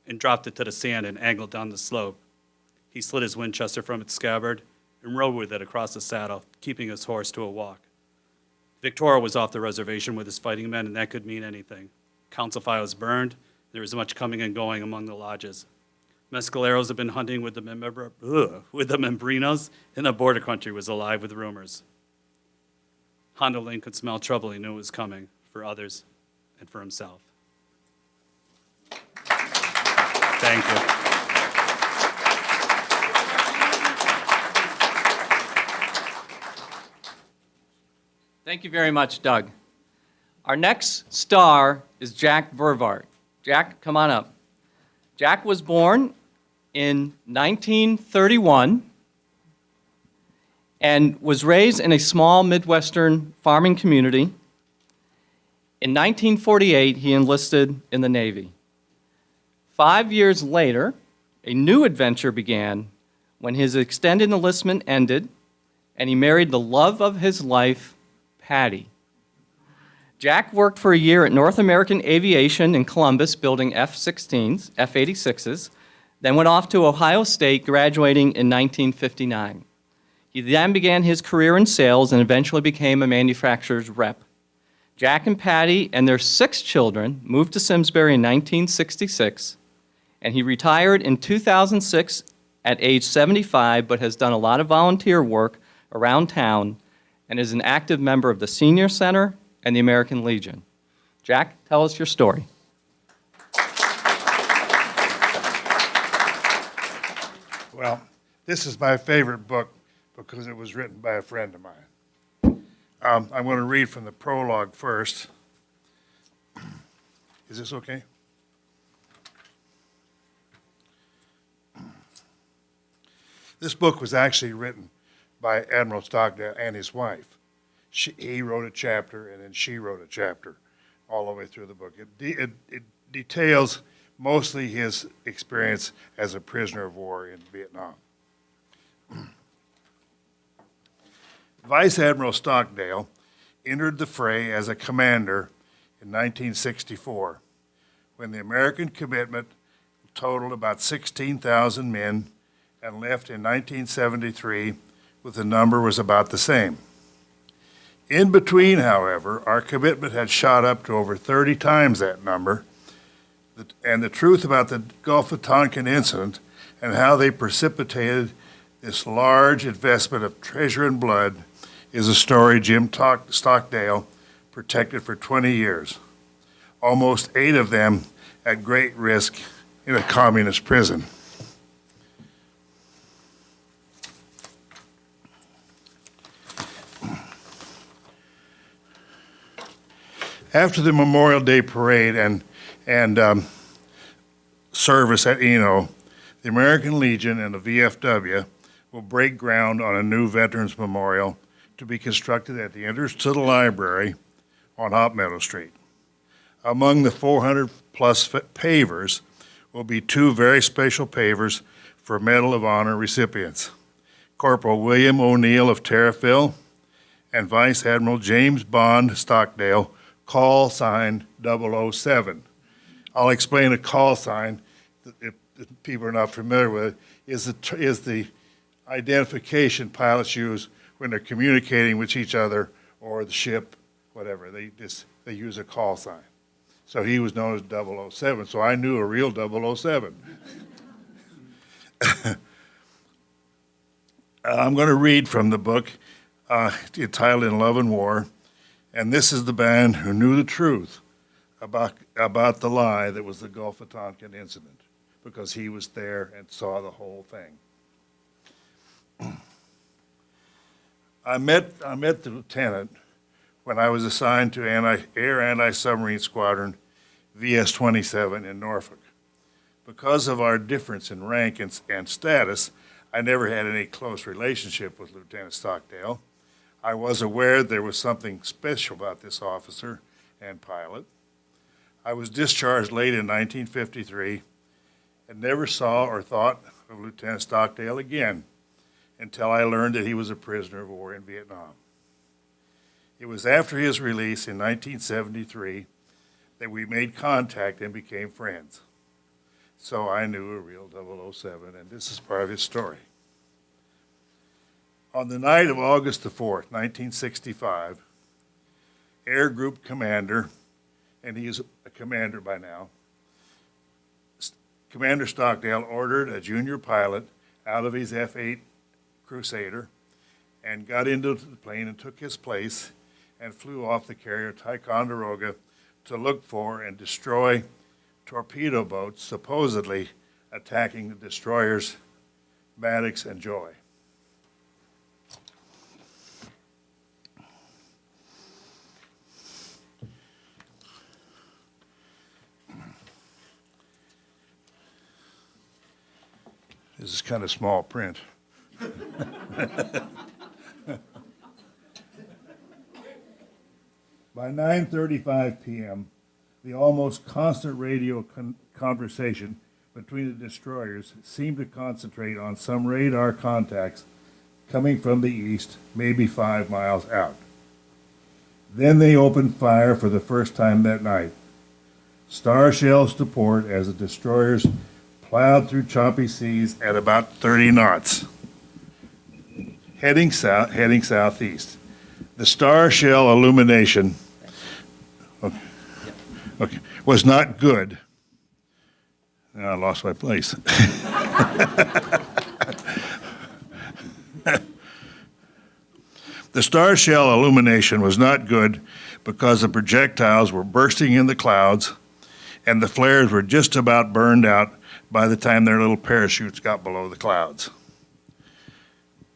and dropped it to the sand and angled down the slope. He slid his Winchester from its scabbard and rode with it across the saddle, keeping his horse to a walk. Victoria was off the reservation with his fighting men, and that could mean anything. Council fire was burned. There was much coming and going among the lodges. Mescaleros had been hunting with the Membrinos, and the border country was alive with rumors. Hondo Lane could smell trouble. He knew it was coming, for others and for himself. Thank you. Thank you very much, Doug. Our next star is Jack Vervart. Jack, come on up. Jack was born in 1931 and was raised in a small Midwestern farming community. In 1948, he enlisted in the Navy. 5 years later, a new adventure began when his extended enlistment ended and he married the love of his life, Patty. Jack worked for a year at North American Aviation in Columbus, building F-16s, F-86s, then went off to Ohio State, graduating in 1959. He then began his career in sales and eventually became a manufacturer's rep. Jack and Patty and their 6 children moved to Simsbury in 1966, and he retired in 2006 at age 75, but has done a lot of volunteer work around town and is an active member of the Senior Center and the American Legion. Jack, tell us your story. Well, this is my favorite book because it was written by a friend of mine. I'm going to read from the prologue first. Is this okay? This book was actually written by Admiral Stockdale and his wife. He wrote a chapter, and then she wrote a chapter all the way through the book. It details mostly his experience as a prisoner of war in Vietnam. Vice Admiral Stockdale entered the fray as a commander in 1964, when the American commitment totaled about 16,000 men and left in 1973 with the number was about the same. In between, however, our commitment had shot up to over 30 times that number, and the truth about the Gulf of Tonkin incident and how they precipitated this large investment of treasure and blood is a story Jim Stockdale protected for 20 years, almost 8 of them at great risk in a communist prison. After the Memorial Day parade and service at Eno, the American Legion and the VFW will break ground on a new Veterans Memorial to be constructed at the entrance to the library on Hop Meadow Street. Among the 400-plus pavers will be 2 very special pavers for Medal of Honor recipients, Corporal William O'Neill of Terrafil and Vice Admiral James Bond Stockdale, call sign 007. I'll explain a call sign, if people are not familiar with it, is the identification pilots use when they're communicating with each other or the ship, whatever. They use a call sign. So he was known as 007, so I knew a real 007. I'm going to read from the book entitled In Love and War, and this is the man who knew the truth about the lie that was the Gulf of Tonkin incident, because he was there and saw the whole thing. I met the lieutenant when I was assigned to Air Anti-Submarine Squadron VS-27 in Norfolk. Because of our difference in rank and status, I never had any close relationship with Lieutenant Stockdale. I was aware there was something special about this officer and pilot. I was discharged late in 1953 and never saw or thought of Lieutenant Stockdale again until I learned that he was a prisoner of war in Vietnam. It was after his release in 1973 that we made contact and became friends. So I knew a real 007, and this is part of his story. On the night of August the 4th, 1965, Air Group Commander, and he is a commander by now, Commander Stockdale ordered a junior pilot out of his F-8 Crusader and got into the plane and took his place and flew off the carrier Ticonderoga to look for and destroy torpedo boats supposedly attacking the destroyers Maddox and Joy. This is kind of small print. By 9:35 p.m., the almost constant radio conversation between the destroyers seemed to concentrate on some radar contacts coming from the east, maybe 5 miles out. Then they opened fire for the first time that night. Star shells to port as the destroyers plowed through choppy seas at about 30 knots, heading southeast. The star shell illumination was not good. Now I lost my place. The star shell illumination was not good because the projectiles were bursting in the clouds and the flares were just about burned out by the time their little parachutes got below the clouds.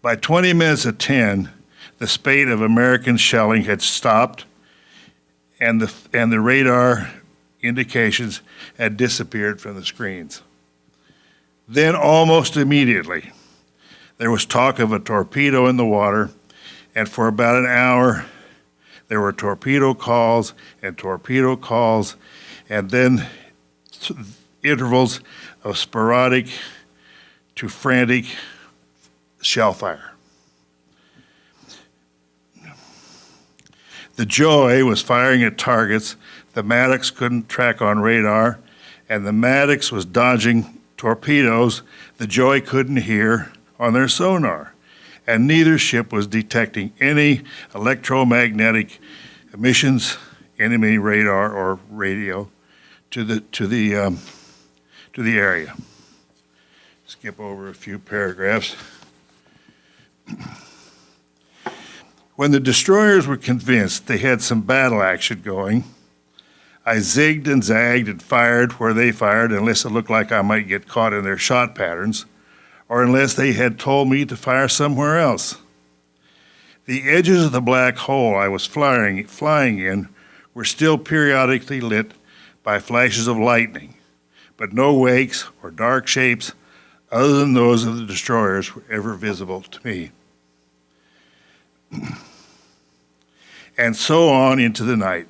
By 20 minutes of 10, the spate of American shelling had stopped and the radar indications had disappeared from the screens. Then almost immediately, there was talk of a torpedo in the water, and for about an hour, there were torpedo calls, and then intervals of sporadic to frantic shell fire. The Joy was firing at targets the Maddox couldn't track on radar, and the Maddox was dodging torpedoes the Joy couldn't hear on their sonar. and neither ship was detecting any electromagnetic emissions, enemy radar or radio, to the area. Skip over a few paragraphs. When the destroyers were convinced they had some battle action going, I zigged and zagged and fired where they fired unless it looked like I might get caught in their shot patterns, or unless they had told me to fire somewhere else. The edges of the black hole I was flying in were still periodically lit by flashes of lightning, but no wakes or dark shapes other than those of the destroyers were ever visible to me. And so on into the night.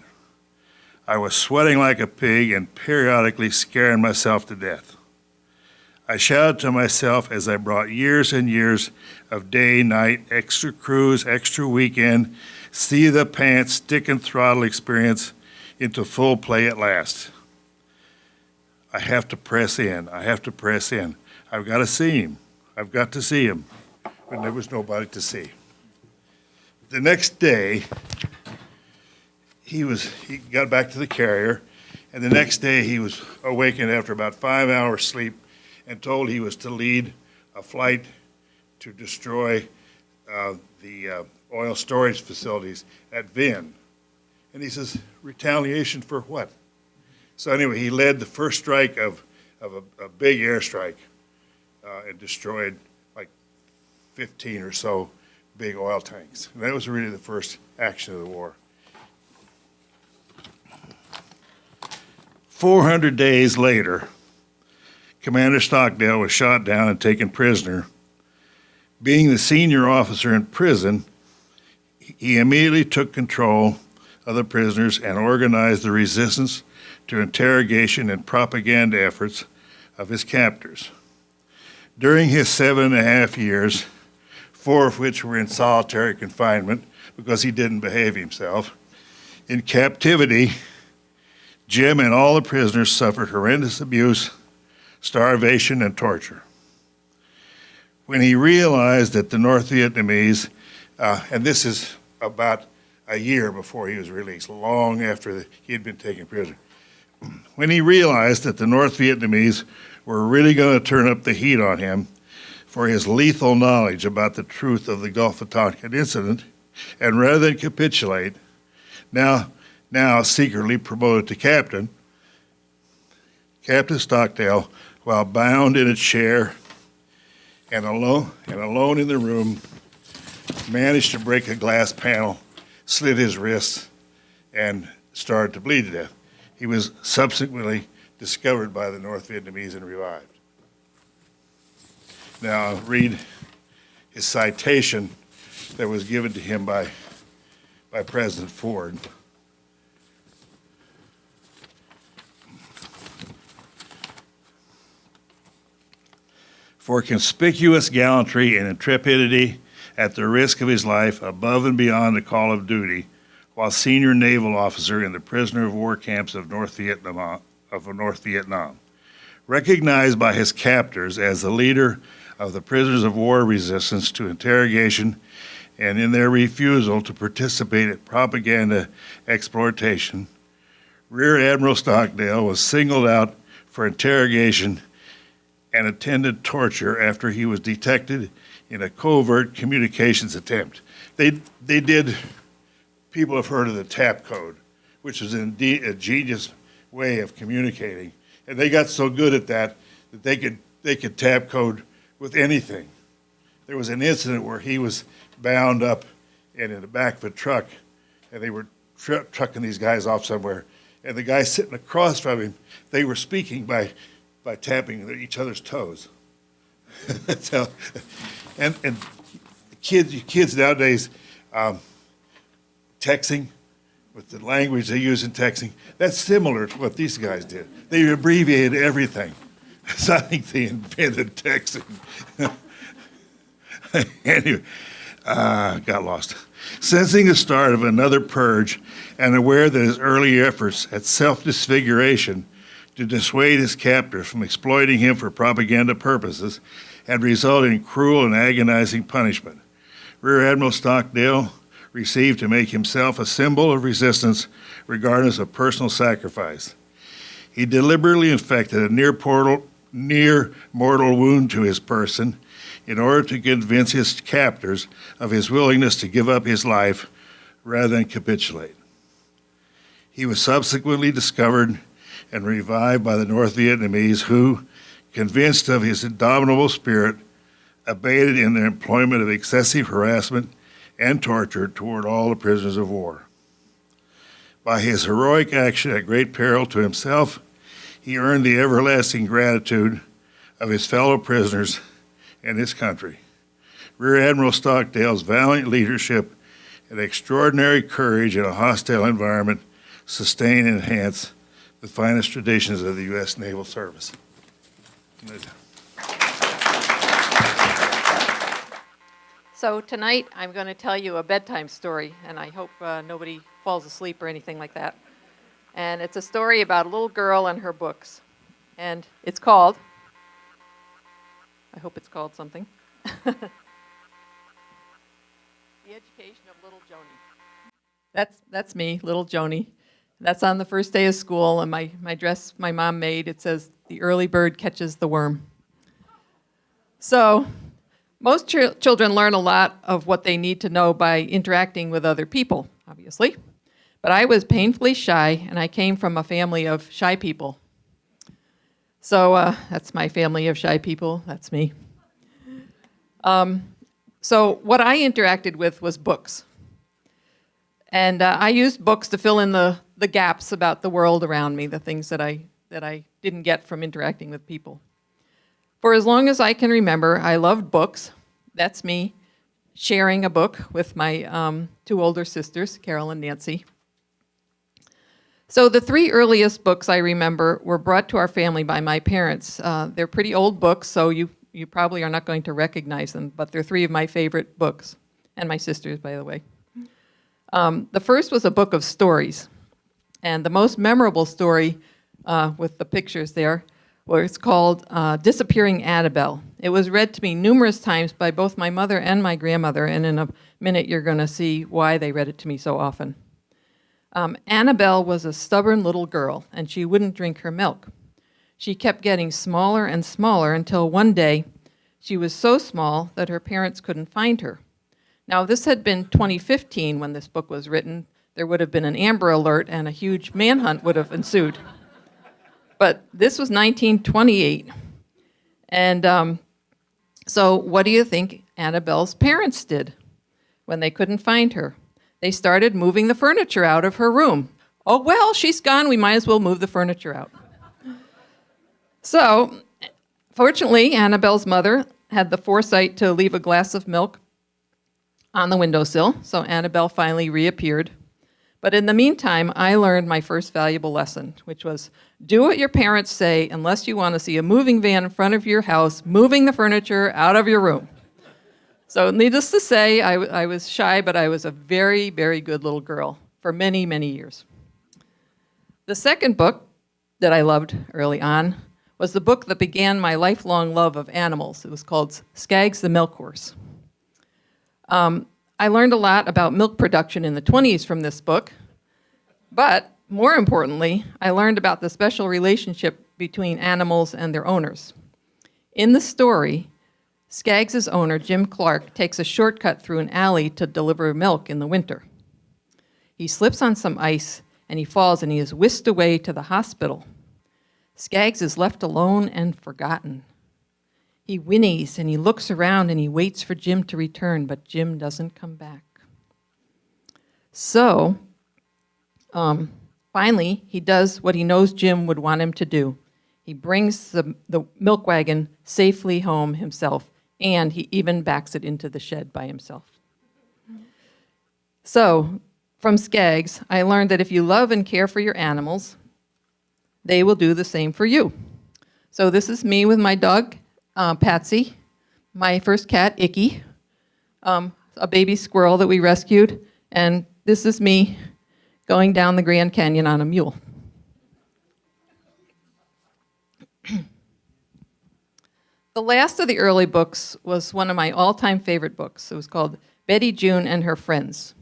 I was sweating like a pig and periodically scaring myself to death. I shouted to myself as I brought years and years of day, night, extra cruise, extra weekend, see the pants, stick and throttle experience into full play at last. I have to press in. I have to press in. I've got to see him. I've got to see him. But there was nobody to see. The next day, he got back to the carrier, and the next day he was awakened after about 5 hours sleep and told he was to lead a flight to destroy the oil storage facilities at Vin. And he says, retaliation for what? So anyway, he led the first strike of a big airstrike and destroyed like 15 or so big oil tanks. And that was really the first action of the war. 400 days later, Commander Stockdale was shot down and taken prisoner. Being the senior officer in prison, he immediately took control of the prisoners and organized the resistance to interrogation and propaganda efforts of his captors. During his 7.5 years, 4 of which were in solitary confinement because he didn't behave himself, in captivity, Jim and all the prisoners suffered horrendous abuse, starvation, and torture. When he realized that the North Vietnamese, and this is about a year before he was released, long after he had been taken prisoner, when he realized that the North Vietnamese were really going to turn up the heat on him for his lethal knowledge about the truth of the Gulf of Tonkin incident, and rather than capitulate, now secretly promoted to captain, Captain Stockdale, while bound in a chair and alone in the room, managed to break a glass panel, slit his wrists, and started to bleed to death. He was subsequently discovered by the North Vietnamese and revived. Now I'll read his citation that was given to him by President Ford. For conspicuous gallantry and intrepidity at the risk of his life above and beyond the call of duty, while senior naval officer in the prisoner of war camps of North Vietnam. Recognized by his captors as the leader of the prisoners of war resistance to interrogation and in their refusal to participate in propaganda exploitation, Rear Admiral Stockdale was singled out for interrogation and attended torture after he was detected in a covert communications attempt. People have heard of the tap code, which is indeed a genius way of communicating. And they got so good at that they could tap code with anything. There was an incident where he was bound up and in the back of a truck, and they were trucking these guys off somewhere. And the guy sitting across from him, they were speaking by tapping each other's toes. That's how. And kids nowadays, texting with the language they use in texting, that's similar to what these guys did. They abbreviated everything. So I think they invented texting. Anyway, got lost. Sensing the start of another purge and aware that his early efforts at self-disfiguration to dissuade his captors from exploiting him for propaganda purposes had resulted in cruel and agonizing punishment, Rear Admiral Stockdale received to make himself a symbol of resistance regardless of personal sacrifice. He deliberately inflicted a near mortal wound to his person in order to convince his captors of his willingness to give up his life rather than capitulate. He was subsequently discovered and revived by the North Vietnamese who, convinced of his indomitable spirit, abated in their employment of excessive harassment and torture toward all the prisoners of war. By his heroic action at great peril to himself, he earned the everlasting gratitude of his fellow prisoners and his country. Rear Admiral Stockdale's valiant leadership and extraordinary courage in a hostile environment sustain and enhance the finest traditions of the U.S. Naval Service. So tonight I'm going to tell you a bedtime story, and I hope nobody falls asleep or anything like that. And it's a story about a little girl and her books. And it's called, I hope it's called something, The Education of Little Joni. That's me, little Joni. That's on the first day of school, and my dress my mom made, it says, "The early bird catches the worm." So most children learn a lot of what they need to know by interacting with other people, obviously. But I was painfully shy, and I came from a family of shy people. So that's my family of shy people. That's me. So what I interacted with was books. And I used books to fill in the gaps about the world around me, the things that I didn't get from interacting with people. For as long as I can remember, I loved books. That's me sharing a book with my two older sisters, Carol and Nancy. So the three earliest books I remember were brought to our family by my parents. They're pretty old books, so you probably are not going to recognize them, but they're three of my favorite books, and my sisters, by the way. The first was a book of stories, and the most memorable story with the pictures there was called Disappearing Annabelle. It was read to me numerous times by both my mother and my grandmother, and in a minute you're going to see why they read it to me so often. Annabelle was a stubborn little girl, and she wouldn't drink her milk. She kept getting smaller and smaller until one day she was so small that her parents couldn't find her. Now, this had been 2015 when this book was written. There would have been an Amber Alert and a huge manhunt would have ensued. But this was 1928. And so what do you think Annabelle's parents did when they couldn't find her? They started moving the furniture out of her room. Oh, well, she's gone. We might as well move the furniture out. So, fortunately, Annabelle's mother had the foresight to leave a glass of milk on the windowsill, so Annabelle finally reappeared. But in the meantime, I learned my first valuable lesson, which was do what your parents say unless you want to see a moving van in front of your house moving the furniture out of your room. So needless to say, I was shy, but I was a very, very good little girl for many, many years. The second book that I loved early on was the book that began my lifelong love of animals. It was called Skaggs the Milk Horse. I learned a lot about milk production in the 20s from this book, but more importantly, I learned about the special relationship between animals and their owners. In the story, Skaggs' owner, Jim Clark, takes a shortcut through an alley to deliver milk in the winter. He slips on some ice, and he falls, and he is whisked away to the hospital. Skaggs is left alone and forgotten. He whinnies, and he looks around, and he waits for Jim to return, but Jim doesn't come back. So, finally, he does what he knows Jim would want him to do. He brings the milk wagon safely home himself, and he even backs it into the shed by himself. So, from Skaggs, I learned that if you love and care for your animals, they will do the same for you. So this is me with my dog, Patsy, my first cat, Icky, a baby squirrel that we rescued, and this is me going down the Grand Canyon on a mule. The last of the early books was one of my all-time favorite books. It was called Betty June and Her Friends.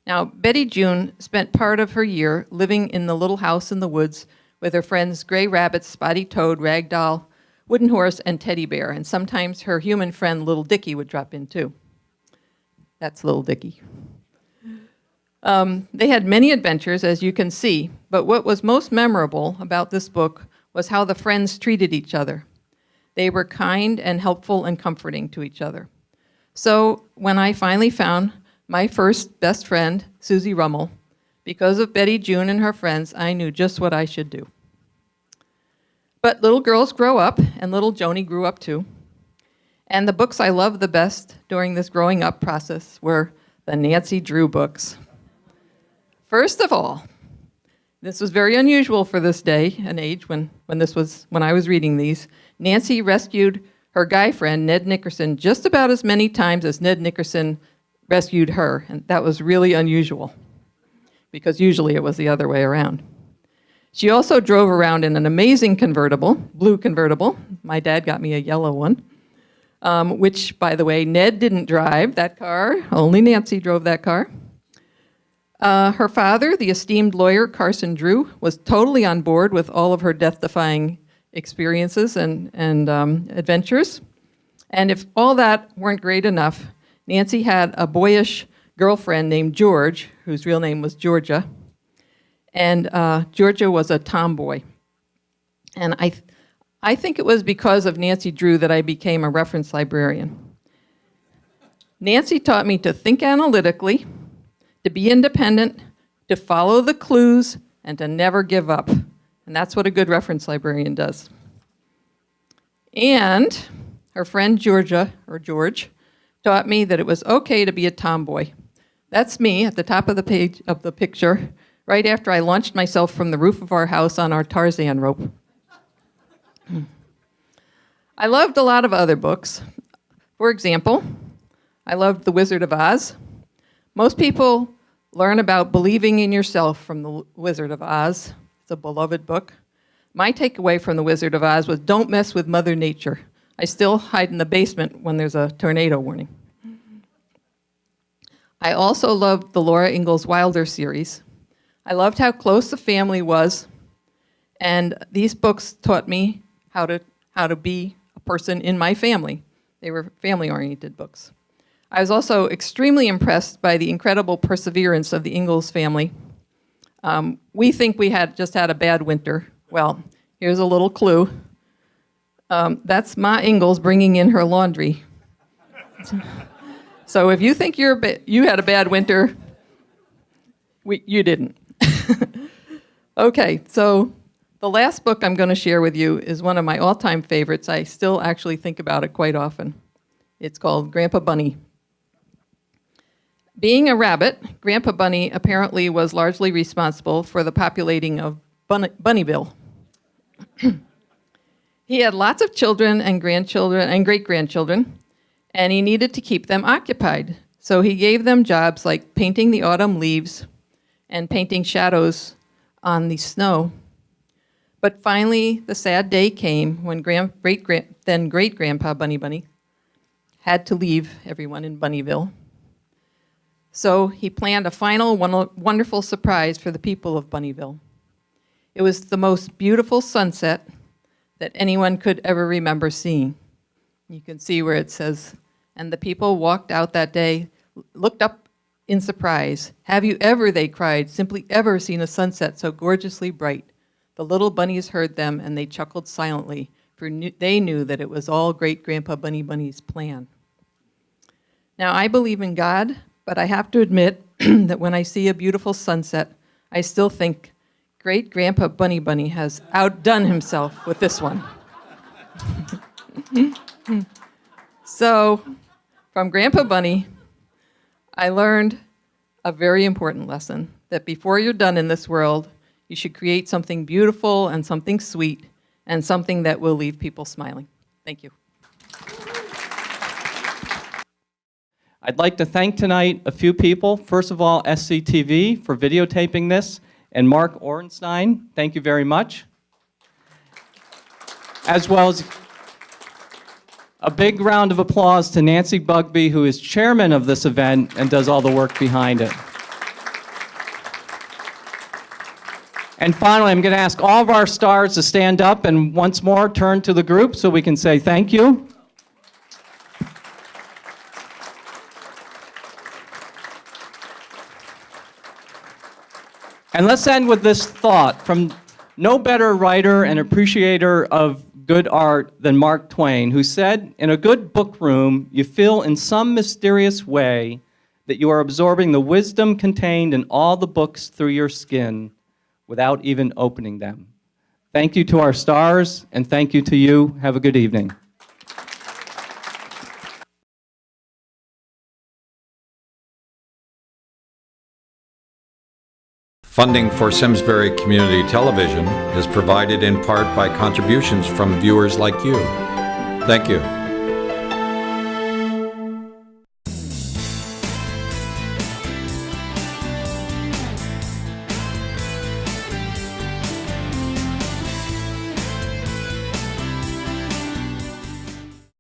Now, Betty June spent part of her year living in the little house in the woods with her friends Gray Rabbit, Spotty Toad, Ragdoll, Wooden Horse, and Teddy Bear, and sometimes her human friend Little Dickie would drop in too. That's Little Dickie. They had many adventures, as you can see, but what was most memorable about this book was how the friends treated each other. They were kind and helpful and comforting to each other. So when I finally found my first best friend, Susie Rummel, because of Betty June and her friends, I knew just what I should do. But little girls grow up, and little Joni grew up too. And the books I loved the best during this growing up process were the Nancy Drew books. First of all, this was very unusual for this day and age when I was reading these. Nancy rescued her guy friend, Ned Nickerson, just about as many times as Ned Nickerson rescued her, and that was really unusual, because usually it was the other way around. She also drove around in an amazing convertible, blue convertible. My dad got me a yellow one, which, by the way, Ned didn't drive that car. Only Nancy drove that car. Her father, the esteemed lawyer Carson Drew, was totally on board with all of her death-defying experiences and adventures. And if all that weren't great enough, Nancy had a boyish girlfriend named George, whose real name was Georgia. And Georgia was a tomboy. And I think it was because of Nancy Drew that I became a reference librarian. Nancy taught me to think analytically, to be independent, to follow the clues, and to never give up. And that's what a good reference librarian does. And her friend Georgia, or George, taught me that it was okay to be a tomboy. That's me at the top of the page of the picture, right after I launched myself from the roof of our house on our Tarzan rope. I loved a lot of other books. For example, I loved The Wizard of Oz. Most people learn about believing in yourself from The Wizard of Oz. It's a beloved book. My takeaway from The Wizard of Oz was don't mess with Mother Nature. I still hide in the basement when there's a tornado warning. I also loved the Laura Ingalls Wilder series. I loved how close the family was, and these books taught me how to be a person in my family. They were family-oriented books. I was also extremely impressed by the incredible perseverance of the Ingalls family. We think we just had a bad winter. Well, here's a little clue. That's Ma Ingalls bringing in her laundry. So if you think you had a bad winter, you didn't. Okay, so the last book I'm going to share with you is one of my all-time favorites. I still actually think about it quite often. It's called Grandpa Bunny. Being a rabbit, Grandpa Bunny apparently was largely responsible for the populating of Bunnyville. He had lots of children and grandchildren and great-grandchildren, and he needed to keep them occupied. So he gave them jobs like painting the autumn leaves and painting shadows on the snow. But finally, the sad day came when then great-grandpa Bunny had to leave everyone in Bunnyville. So he planned a final wonderful surprise for the people of Bunnyville. It was the most beautiful sunset that anyone could ever remember seeing. You can see where it says, and the people walked out that day, looked up in surprise. Have you ever, they cried, simply ever seen a sunset so gorgeously bright? The little bunnies heard them, and they chuckled silently, for they knew that it was all Great-Grandpa Bunny's plan. Now, I believe in God, but I have to admit that when I see a beautiful sunset, I still think Great-Grandpa Bunny has outdone himself with this one. So, from Grandpa Bunny, I learned a very important lesson, that before you're done in this world, you should create something beautiful and something sweet and something that will leave people smiling. Thank you. I'd like to thank tonight a few people. First of all, SCTV for videotaping this, and Mark Orenstein, thank you very much. As well A big round of applause to Nancy Bugby, who is chairman of this event and does all the work behind it. And finally, I'm going to ask all of our stars to stand up and once more turn to the group so we can say thank you. And let's end with this thought from no better writer and appreciator of good art than Mark Twain, who said, "In a good book room, you feel in some mysterious way that you are absorbing the wisdom contained in all the books through your skin without even opening them." Thank you to our stars, and thank you to you. Have a good evening. Funding for Simsbury Community Television is provided in part by contributions from viewers like you. Thank you.